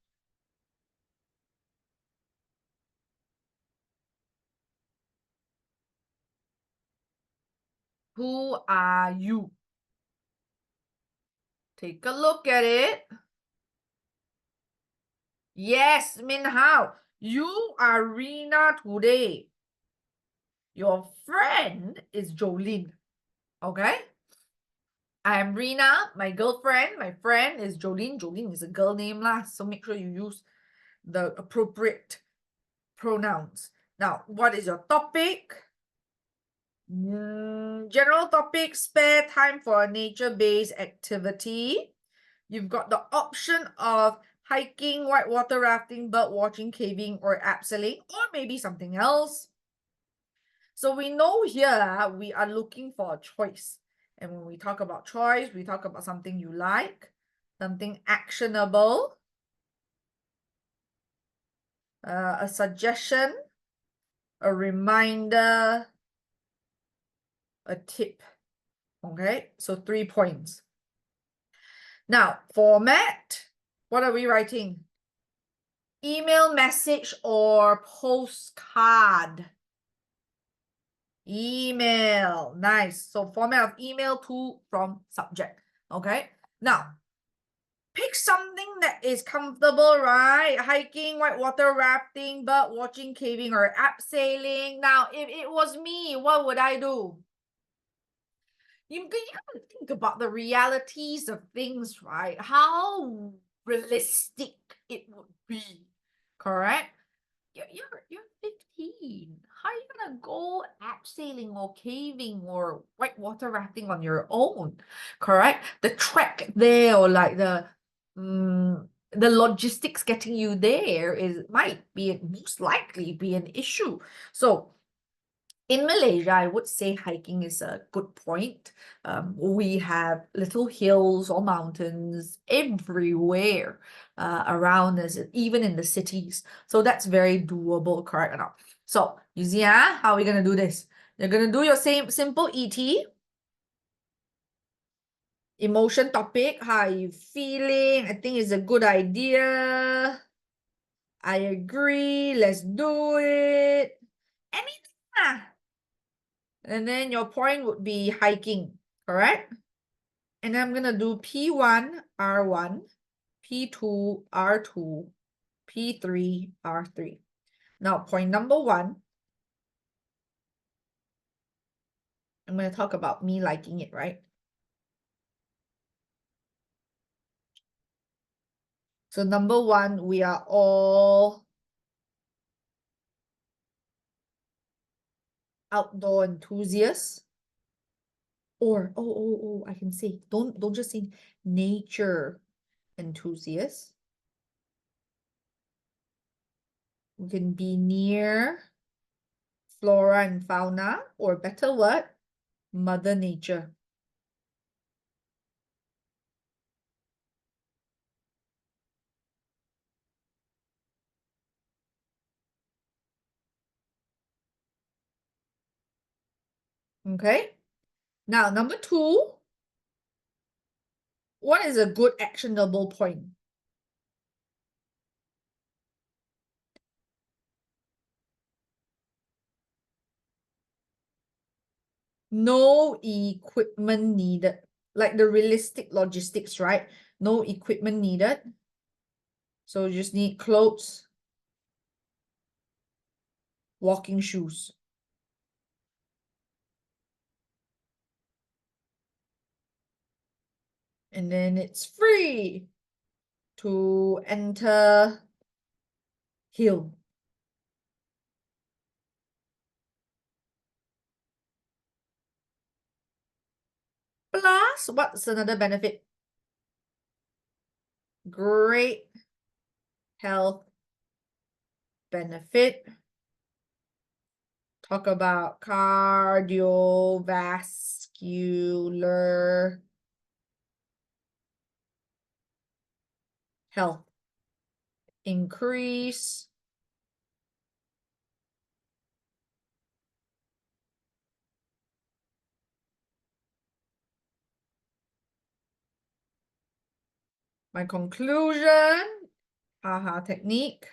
Who are you? Take a look at it. Yes, Min Hao. You are Rena today. Your friend is Jolene. Okay? I am Rena, my girlfriend. My friend is Jolene. Jolene is a girl name lah. So make sure you use the appropriate pronouns. Now, what is your topic? General topic, spare time for a nature-based activity. You've got the option of hiking, whitewater rafting, bird watching, caving, or abseiling, or maybe something else. So we know here we are looking for a choice. And when we talk about choice, we talk about something you like, something actionable, a suggestion, a reminder, a tip. Okay, so 3 points. Now, format, what are we writing? Email, message, or postcard? Email. Nice. So format of email, to, from, subject. Okay. Now, pick something that is comfortable, right? Hiking, whitewater rafting, bird watching, caving, or abseiling. Now, if it was me, what would I do? You gotta think about the realities of things, right? How realistic it would be, correct? You're 15. How are you gonna go abseiling or caving or whitewater rafting on your own? Correct? The trek there, or like the logistics getting you there might be most likely be an issue. So in Malaysia, I would say hiking is a good point. We have little hills or mountains everywhere around us, even in the cities. So that's very doable, correct or not? So you see, how are we going to do this? You're going to do your same simple ET. Emotion topic, how are you feeling? I think it's a good idea. I agree. Let's do it. Anything. And then your point would be hiking, correct? And I'm going to do P1, R1, P2, R2, P3, R3. Now, point number 1, I'm going to talk about me liking it, right? So number 1, we are all outdoor enthusiasts. Or, I can say, don't just say nature enthusiasts. We can be near flora and fauna, or better word, Mother Nature. Okay. Now, number 2, what is a good actionable point? No equipment needed. Like the realistic logistics, right? No equipment needed. So you just need clothes, walking shoes. And then it's free to enter hill. Plus, what's another benefit? Great health benefit. Talk about cardiovascular health. Increase my conclusion. Haha technique.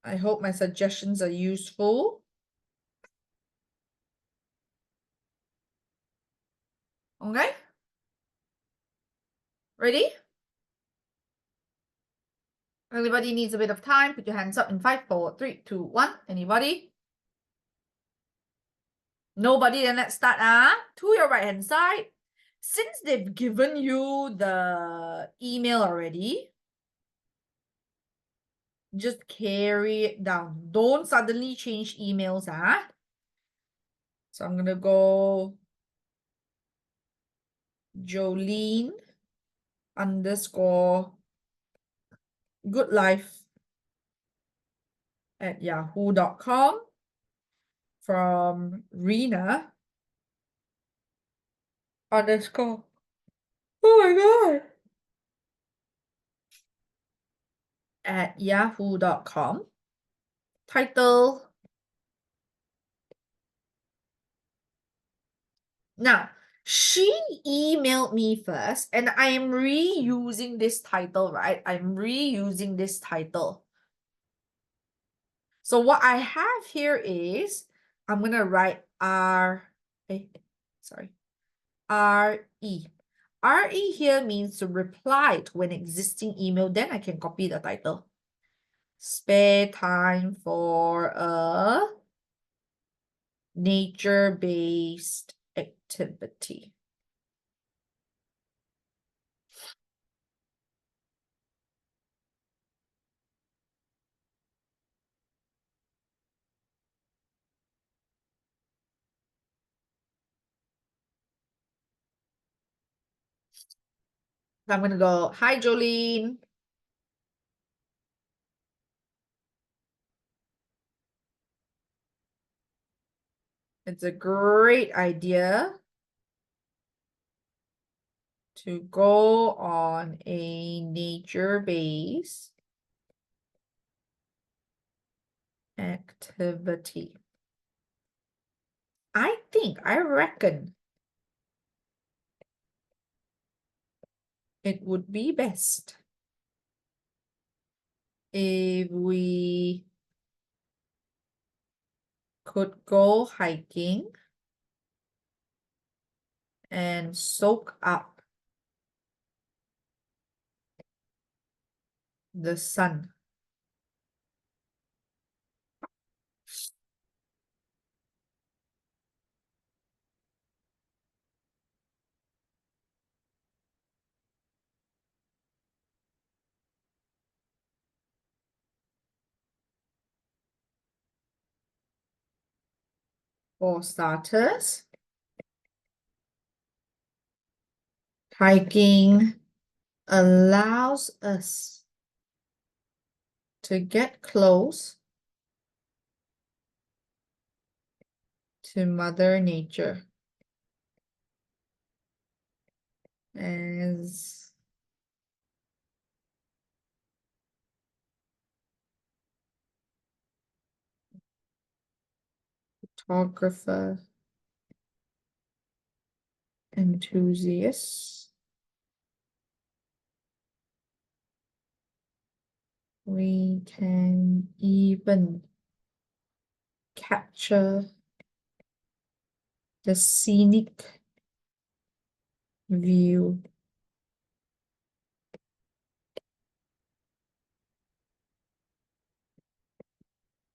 I hope my suggestions are useful. Okay? Ready? Anybody needs a bit of time, put your hands up in 5, 4, 3, 2, 1. Anybody? Nobody, then let's start. To your right hand side. Since they've given you the email already, just carry it down. Don't suddenly change emails. So I'm gonna go Jolene _ good life at yahoo.com from Rena _ oh my god at yahoo.com. Title. Now, she emailed me first, and I am reusing this title, right? I'm reusing this title. So what I have here is, I'm gonna write RE. RE here means to reply to an existing email, then I can copy the title. Spare time for a nature-based activity. So I'm gonna go, hi Jolene. It's a great idea to go on a nature-based activity. I reckon it would be best if we could go hiking and soak up the sun. For starters, hiking allows us to get close to Mother Nature as photographer enthusiast. We can even capture the scenic view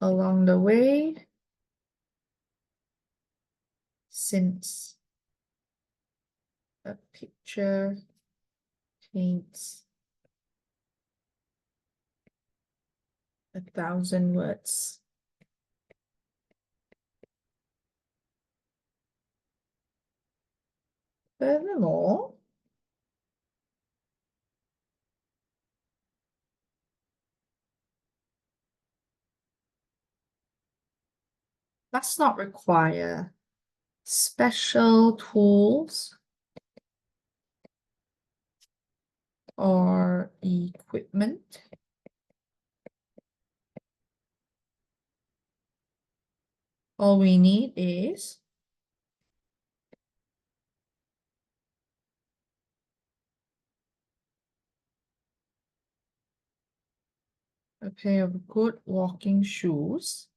along the way, since a picture paints 1,000 words. Furthermore, does not require special tools or equipment. All we need is a pair of good walking shoes,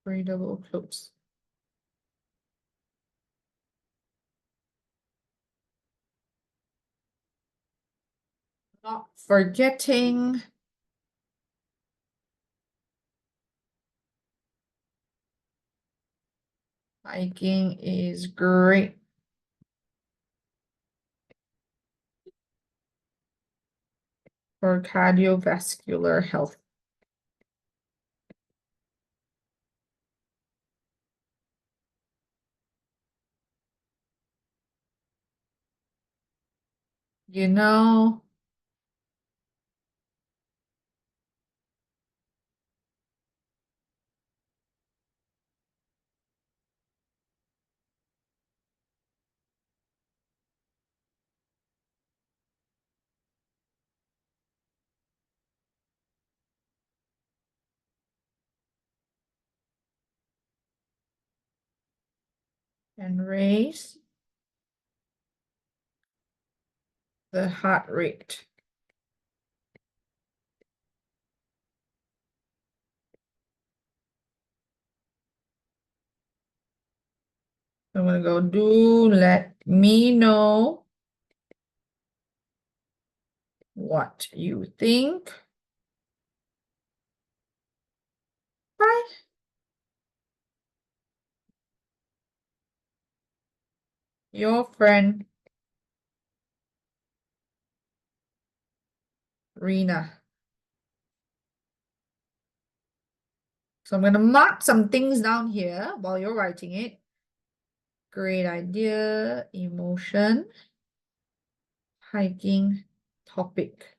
breathable clothes. Not forgetting hiking is great for cardiovascular health. You know, and raise the heart rate. I'm gonna go, do let me know what you think. Bye. Your friend, Rena. So I'm going to mark some things down here while you're writing it. Great idea, emotion, hiking, topic.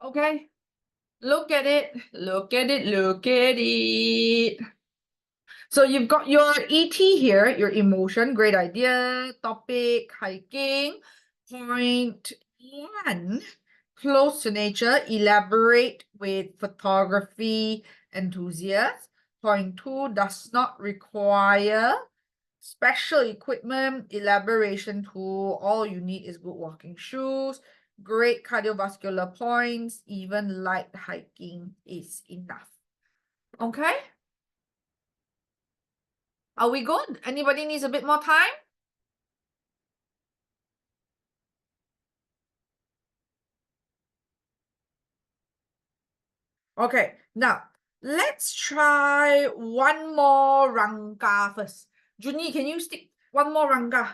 Okay, look at it, look at it, look at it. So you've got your ET here, your emotion, great idea, topic, hiking. Point one, close to nature, elaborate with photography enthusiast. Point two, does not require special equipment, elaboration tool. All you need is good walking shoes, great cardiovascular points, even light hiking is enough. Okay? Are we good? Anybody needs a bit more time? Okay, now let's try one more rangka first. Junie, can you stick one more rangka?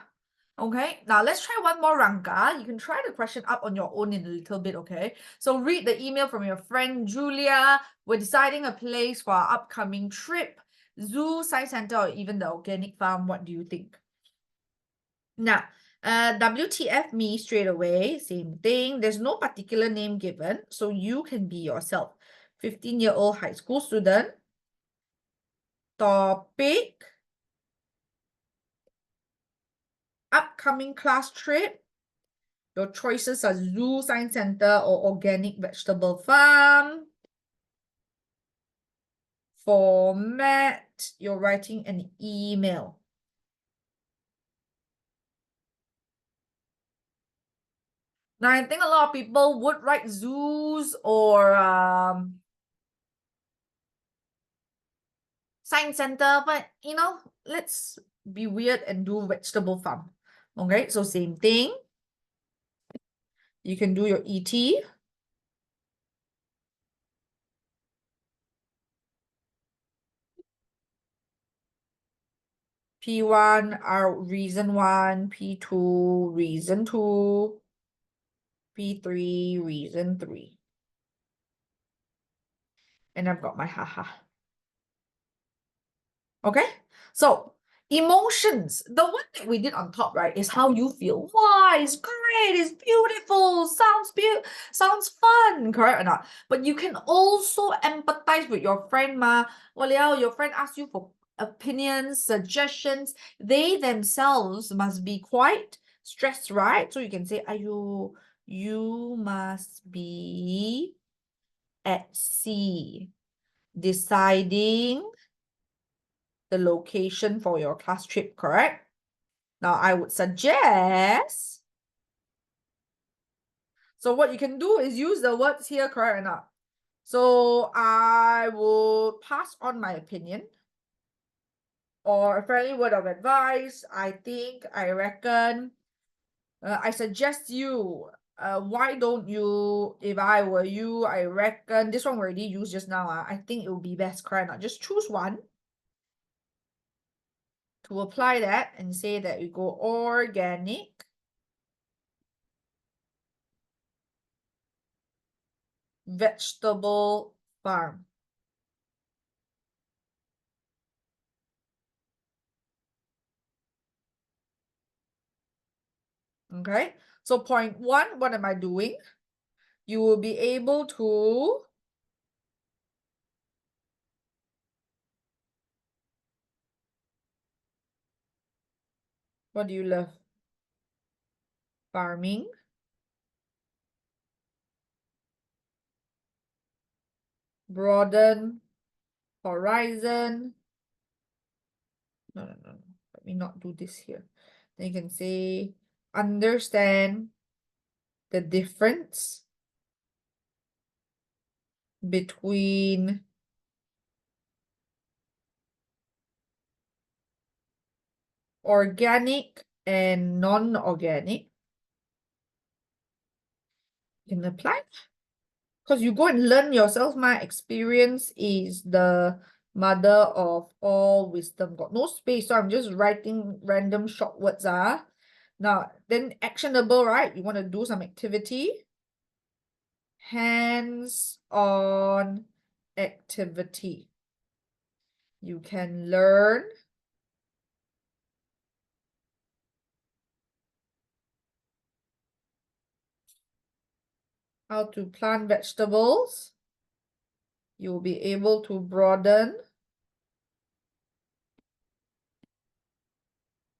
Okay, now let's try one more rangka. You can try the question up on your own in a little bit, okay? So read the email from your friend Julia. We're deciding a place for our upcoming trip. Zoo, science center, or even the organic farm. What do you think? Now, WTF me straight away, same thing. There's no particular name given, so you can be yourself. 15-year-old high school student. Topic, upcoming class trip. Your choices are zoo, science center, or organic vegetable farm. Format, you're writing an email. Now, I think a lot of people would write zoos or science center, but let's be weird and do vegetable farm. Okay, so same thing. You can do your ET. P1 are reason 1, P2 reason 2, P3 reason 3. And I've got my haha. Okay, so emotions, the one that we did on top, right, is how you feel. Wow, it's great, it's beautiful, sounds fun, correct or not? But you can also empathize with your friend, your friend asks you for opinions, suggestions. They themselves must be quite stressed, right? So you can say, you must be at sea deciding the location for your class trip, correct? Now, I would suggest, so what you can do is use the words here, correct or not? So I will pass on my opinion or a friendly word of advice. I think, I reckon, I suggest you, why don't you, if I were you, I reckon, this one we already used just now, I think it would be best, correct or not? Just choose one to apply that and say that we go organic vegetable farm. Okay, so point one, what am I doing? You will be able to what do you love? Farming. Broaden horizon. No. Let me not do this here. Then you can say understand the difference between organic and non-organic. You can apply. Because you go and learn yourself. My experience is the mother of all wisdom. Got no space, so I'm just writing random short words. Now, then actionable, right? You want to do some activity. Hands-on activity. You can learn how to plant vegetables, you'll be able to broaden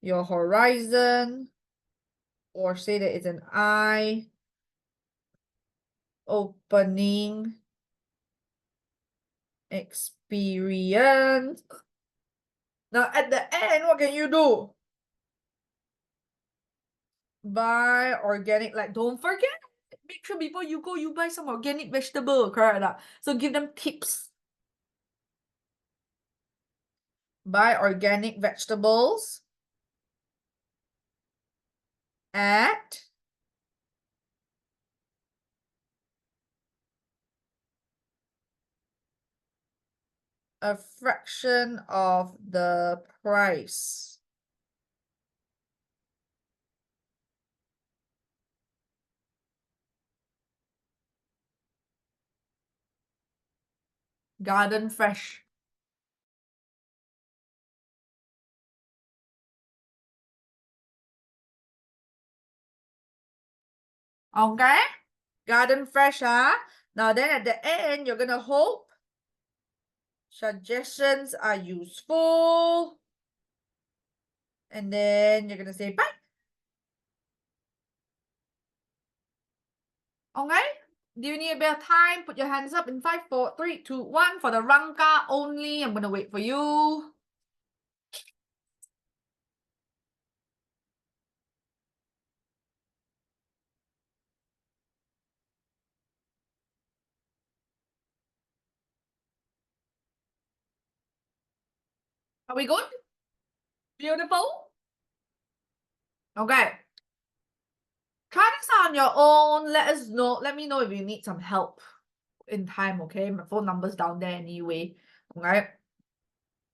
your horizon, or say that it's an eye-opening experience. Now, at the end, what can you do? Buy organic, like, don't forget, make sure before you go, you buy some organic vegetable, correct? So give them tips. Buy organic vegetables at a fraction of the price. Garden fresh. Okay? Garden fresh, huh? Now then at the end, you're gonna hope suggestions are useful. And then you're gonna say bye. Okay? Do you need a bit of time? Put your hands up in 5, 4, 3, 2, 1 for the Rangka only. I'm gonna wait for you. Are we good? Beautiful. Okay. Try this on your own. Let me know if you need some help in time, okay? My phone number's down there anyway. Okay.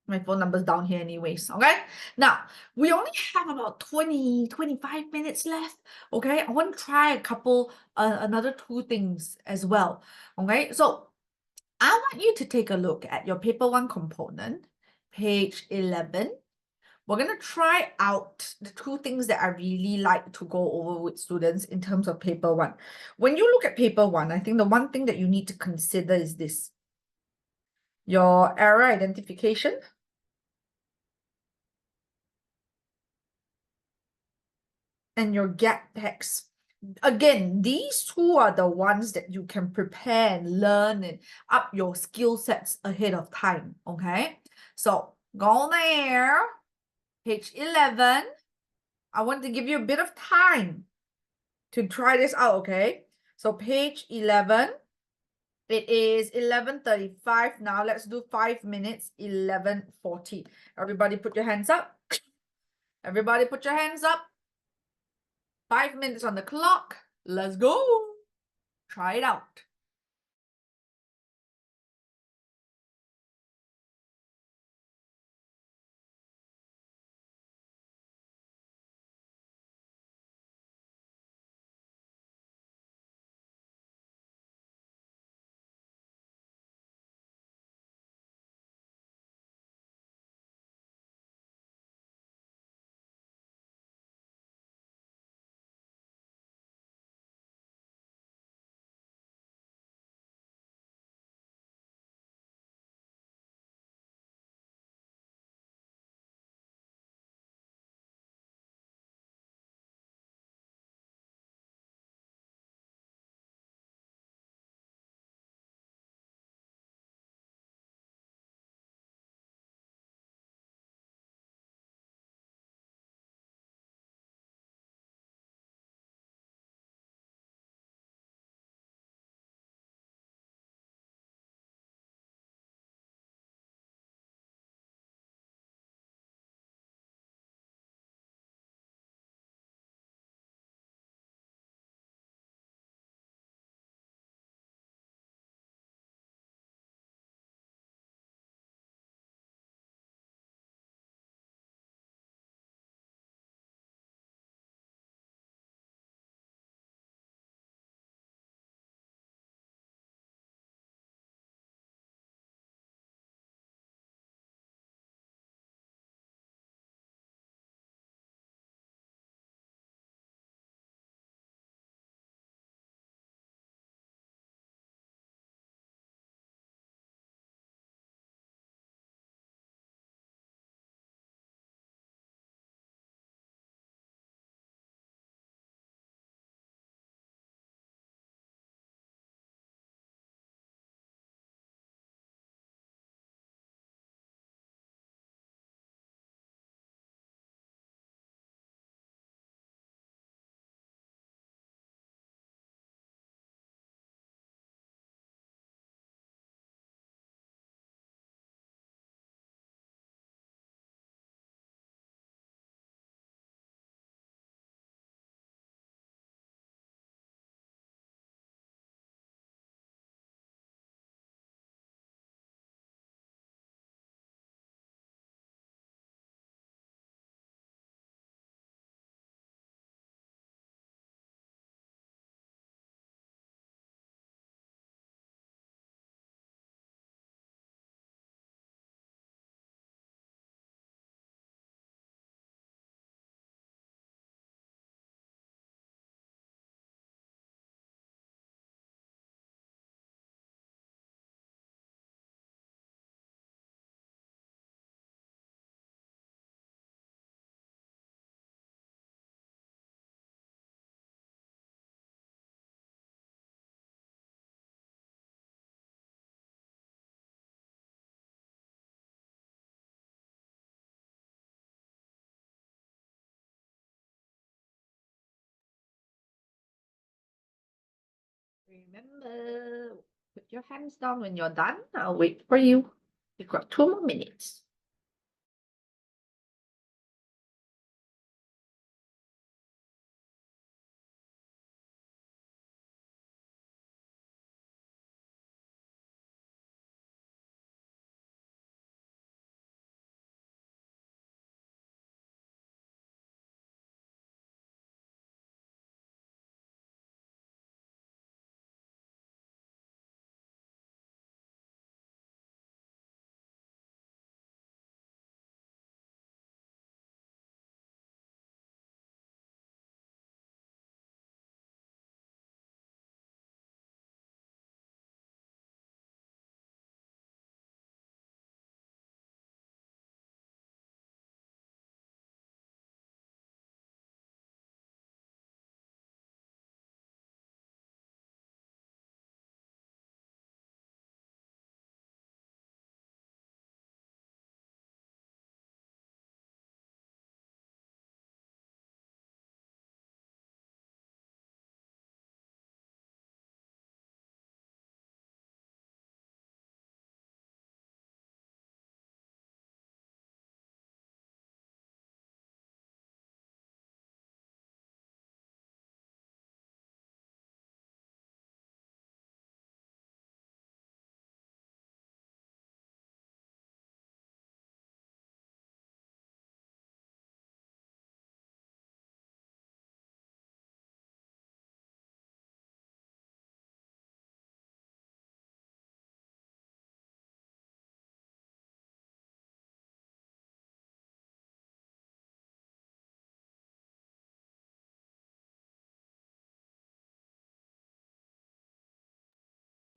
My phone number's down here anyways, okay? Now, we only have about 25 minutes left, okay? I want to try another 2 things as well, okay? So, I want you to take a look at your paper 1 component, page 11. We're going to try out the 2 things that I really like to go over with students in terms of paper 1. When you look at paper 1, I think the one thing that you need to consider is this. Your error identification. And your gap text. Again, these 2 are the ones that you can prepare and learn and up your skill sets ahead of time, okay? So go there, page 11. I want to give you a bit of time to try this out, okay? So page 11, it is 11:35 now. Let's do 5 minutes, 11:40. Everybody put your hands up. Everybody put your hands up. 5 minutes on the clock. Let's go. Try it out. Remember, put your hands down when you're done. I'll wait for you. You've got 2 more minutes.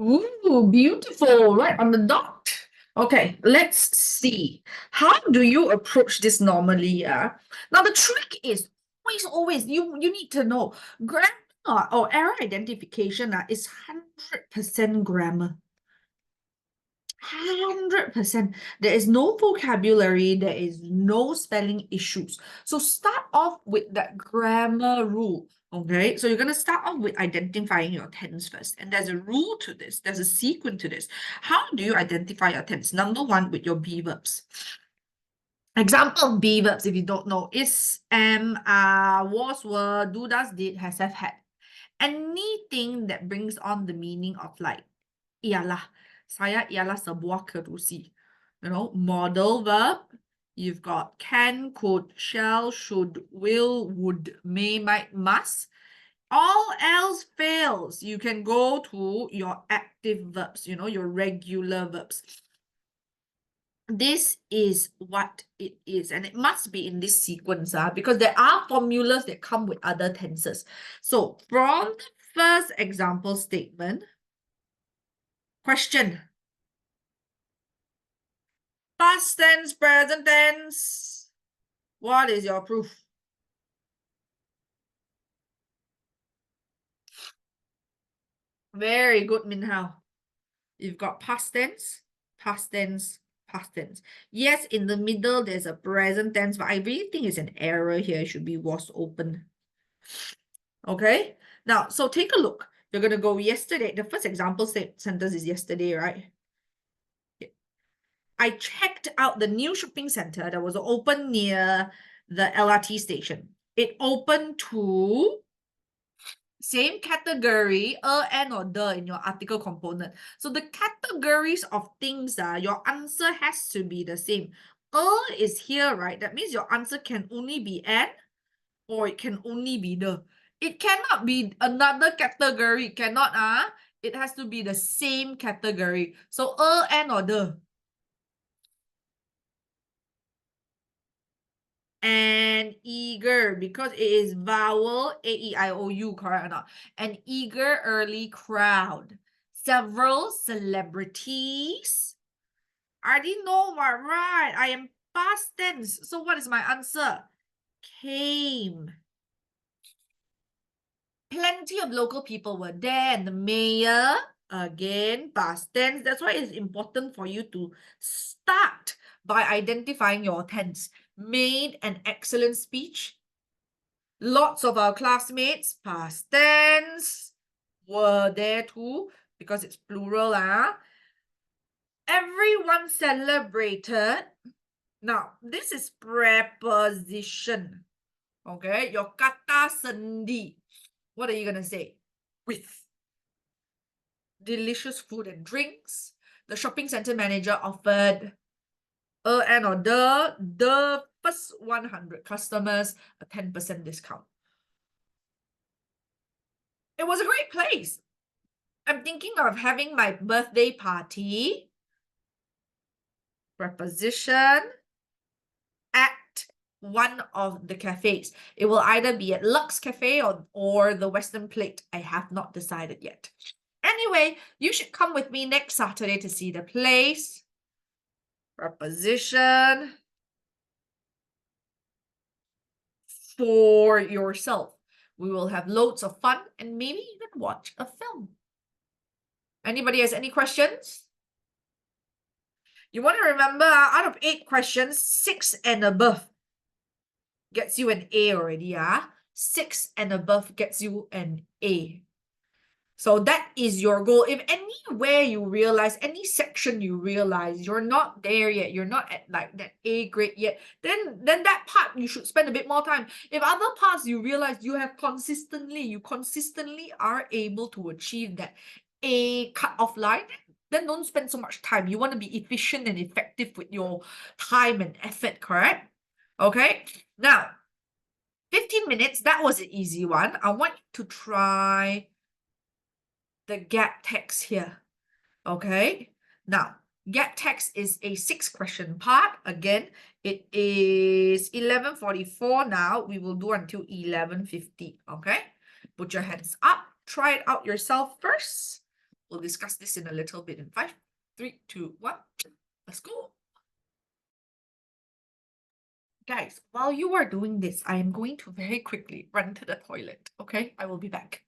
Ooh, beautiful, right on the dot. Okay, let's see. How do you approach this normally? Now the trick is always you need to know grammar or error identification is 100% grammar. 100%. There is no vocabulary, there is no spelling issues. So start off with that grammar rule. Okay, so you're going to start off with identifying your tense first. And there's a rule to this, there's a sequence to this. How do you identify your tense? Number one, with your be verbs. Example of be verbs, if you don't know, is am, are, was, were, do, does, did, has, have, had. Anything that brings on the meaning of like, ialah, saya ialah sebuah kerusi. You know, modal verb, you've got can, could, shall, should, will, would, may, might, must. All else fails. You can go to your active verbs, you know, your regular verbs. This is what it is, and it must be in this sequence because there are formulas that come with other tenses. So from the first example statement, question. Past tense, present tense. What is your proof? Very good, Min Hao. You've got past tense, past tense, past tense. Yes, in the middle, there's a present tense, but I really think it's an error here. It should be was open. Okay? Now, so take a look. You're going to go yesterday. The first example sentence is yesterday, right? I checked out the new shopping center that was open near the LRT station. It opened to same category, and or the in your article component. So the categories of things, your answer has to be the same. Is here, right? That means your answer can only be an or it can only be the. It cannot be another category. It cannot, it has to be the same category. So and or the. And eager, because it is vowel A-E-I-O-U, correct or not? An eager early crowd. Several celebrities. I didn't know what, right? I am past tense. So what is my answer? Came. Plenty of local people were there, and the mayor, again, past tense. That's why it's important for you to start by identifying your tense. Made an excellent speech. Lots of our classmates, past tense. were there too, because it's plural. Everyone celebrated. Now, this is preposition. Okay, your kata sendi. What are you gonna say? With delicious food and drinks. The shopping center manager offered and or the first 100 customers a 10% discount. It was a great place. I'm thinking of having my birthday party. Preposition at one of the cafes. It will either be at Lux Cafe or the Western Plate. I have not decided yet. Anyway, you should come with me next Saturday to see the place. Preposition for yourself. We will have loads of fun and maybe even watch a film. Anybody has any questions? You want to remember, out of 8 questions, 6 and above gets you an A already. 6 and above gets you an A. So that is your goal. If anywhere you realize, any section you realize you're not there yet, you're not at like that A grade yet, then that part you should spend a bit more time. If other parts you realize you consistently are able to achieve that A cut-off line, then don't spend so much time. You want to be efficient and effective with your time and effort, correct? Okay, now 15 minutes, that was an easy one. I want you to try the gap text here. Okay, now gap text is a 6-question part. Again, it is 11:44 now. We will do until 11:50. Okay, put your hands up, try it out yourself first. We'll discuss this in a little bit in 5, 3, 2, 1. Let's go. Guys, while you are doing this, I am going to very quickly run to the toilet. Okay, I will be back.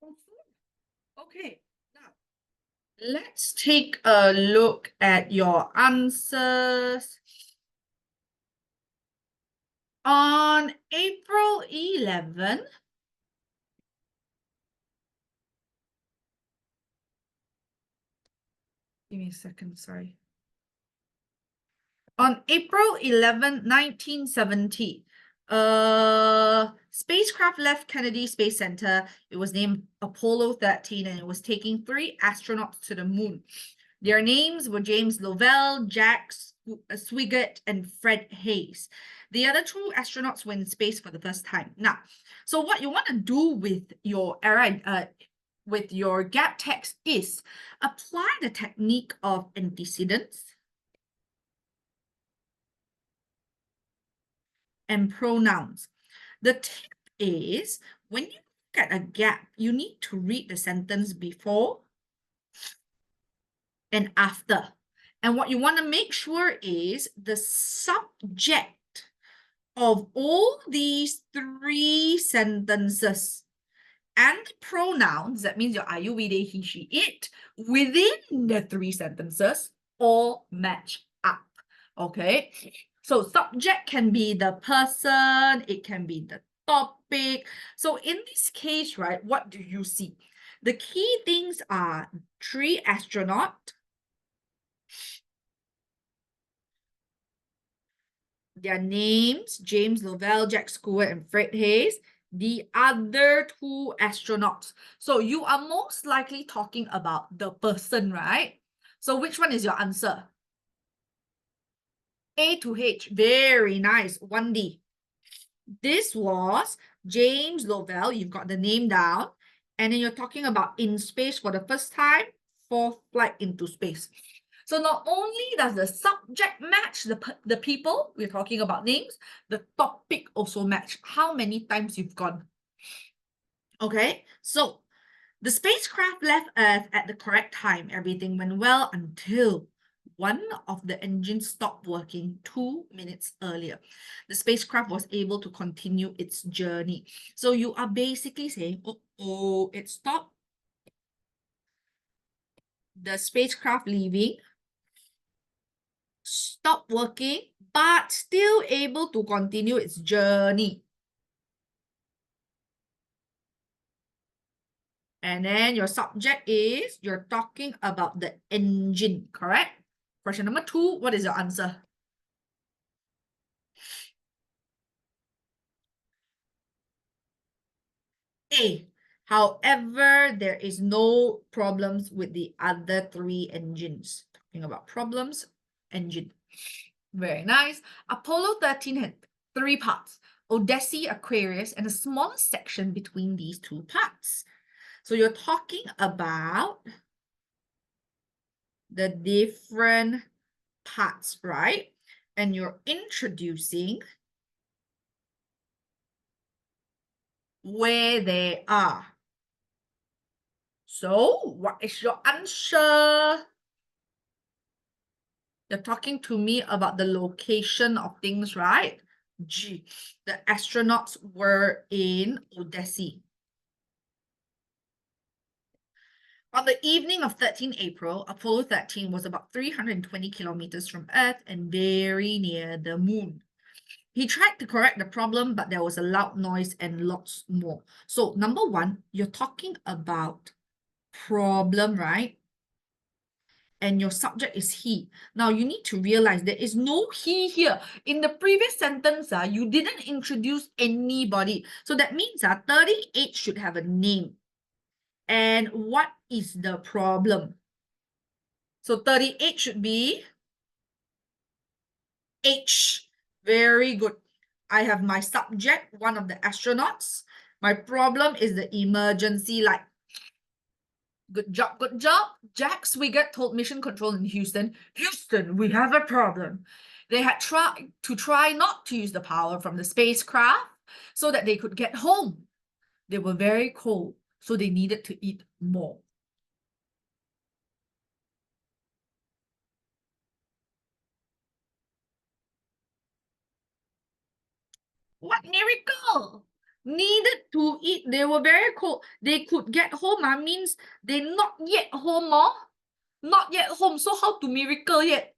Okay, now let's take a look at your answers. On April 11, give me a second, sorry. On April 11, 1970, spacecraft left Kennedy Space Center. It was named Apollo 13 and it was taking 3 astronauts to the moon. Their names were James Lovell, Jack Swigert, and Fred Hayes. The other 2 astronauts were in space for the first time. Now, so what you want to do with your with your gap text is apply the technique of antecedents and pronouns. The tip is when you look at a gap, you need to read the sentence before and after. And what you want to make sure is the subject of all these 3 sentences and the pronouns, that means your are, you, we, they, he, she, it, within the 3 sentences all match up. Okay, so subject can be the person, it can be the topic. So in this case, right, what do you see? The key things are 3 astronauts, their names, James Lovell, Jack Stewart, and Fred Hayes, the other 2 astronauts. So you are most likely talking about the person, right? So which one is your answer? A to H, very nice, 1D. This was James Lovell, you've got the name down, and then you're talking about in space for the first time, 4th flight into space. So not only does the subject match the people, we're talking about names, the topic also match how many times you've gone. Okay, so the spacecraft left Earth at the correct time. Everything went well until one of the engines stopped working 2 minutes earlier. The spacecraft was able to continue its journey. So you are basically saying, oh, it stopped. The spacecraft leaving stopped working, but still able to continue its journey. And then your subject is, you're talking about the engine, correct? Question number 2, what is your answer? A. However, there is no problems with the other 3 engines. Talking about problems, engine. Very nice. Apollo 13 had 3 parts, Odyssey, Aquarius, and a smaller section between these 2 parts. So you're talking about the different parts, right? And you're introducing where they are. So what is your answer? You're talking to me about the location of things, right? G. The astronauts were in Odyssey. On the evening of 13 April, Apollo 13 was about 320 kilometers from Earth and very near the moon. He tried to correct the problem, but there was a loud noise and lots more. So number 1, you're talking about problem, right? And your subject is he. Now you need to realize there is no he here. In the previous sentence, you didn't introduce anybody. So that means 38 should have a name. And what is the problem? So 38 should be H. Very good. I have my subject, one of the astronauts. My problem is the emergency light. Good job, good job. Jack Swigert told Mission Control in Houston, Houston, we have a problem. They had tried to not to use the power from the spacecraft so that they could get home. They were very cold, so they needed to eat more. What miracle! Needed to eat. They were very cold. They could get home, means they not yet home, not yet home. So how to miracle yet?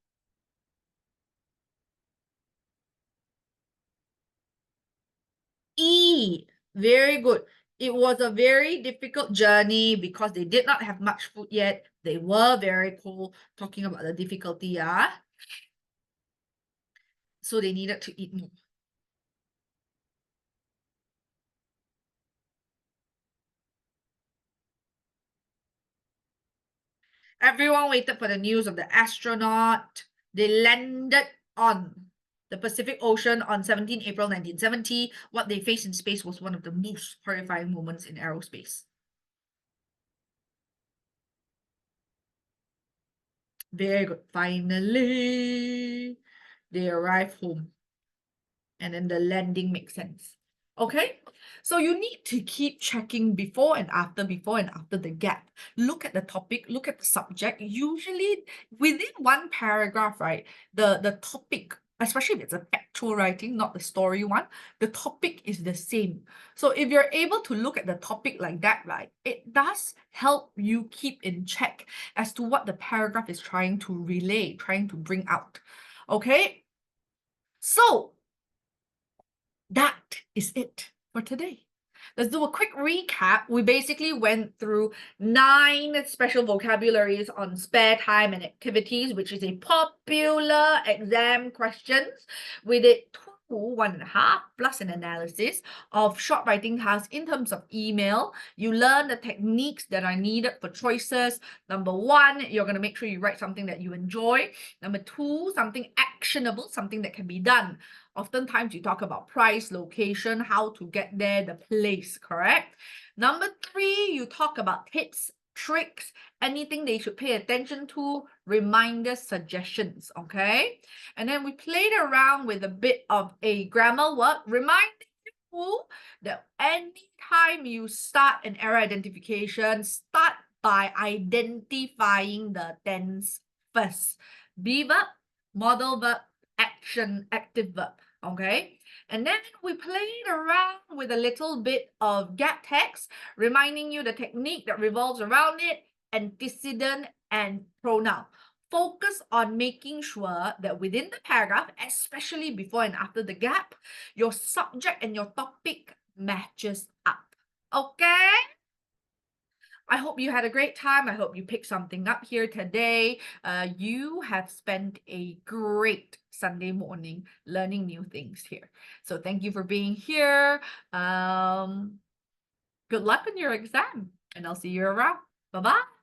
E. Very good. It was a very difficult journey because they did not have much food yet. They were very cold, talking about the difficulty, so they needed to eat more. Everyone waited for the news of the astronaut. They landed on the Pacific Ocean on 17 April 1970. What they faced in space was one of the most horrifying moments in aerospace. Very good. Finally, they arrived home. And then the landing makes sense. Okay, so you need to keep checking before and after the gap. Look at the topic, look at the subject. Usually within one paragraph, right, the topic, especially if it's a factual writing, not the story one, the topic is the same. So if you're able to look at the topic like that, right, it does help you keep in check as to what the paragraph is trying to relay, trying to bring out. Okay, so that is it for today. Let's do a quick recap. We basically went through 9 special vocabularies on spare time and activities, which is a popular exam questions. We did 1.5 plus an analysis of short writing tasks in terms of email. You learn the techniques that are needed for choices. Number 1, you're going to make sure you write something that you enjoy. Number 2, something actionable, something that can be done. Oftentimes you talk about price, location, how to get there, the place, correct? Number 3, you talk about tips, tricks, anything they should pay attention to, reminders, suggestions, okay? And then we played around with a bit of a grammar work, reminding you that anytime you start an error identification, start by identifying the tense first. Be verb, modal verb, action, active verb. Okay, and then we played around with a little bit of gap text, reminding you the technique that revolves around it, antecedent and pronoun. Focus on making sure that within the paragraph, especially before and after the gap, your subject and your topic matches up. Okay? I hope you had a great time. I hope you picked something up here today. You have spent a great Sunday morning learning new things here. So thank you for being here. Good luck on your exam, and I'll see you around. Bye-bye.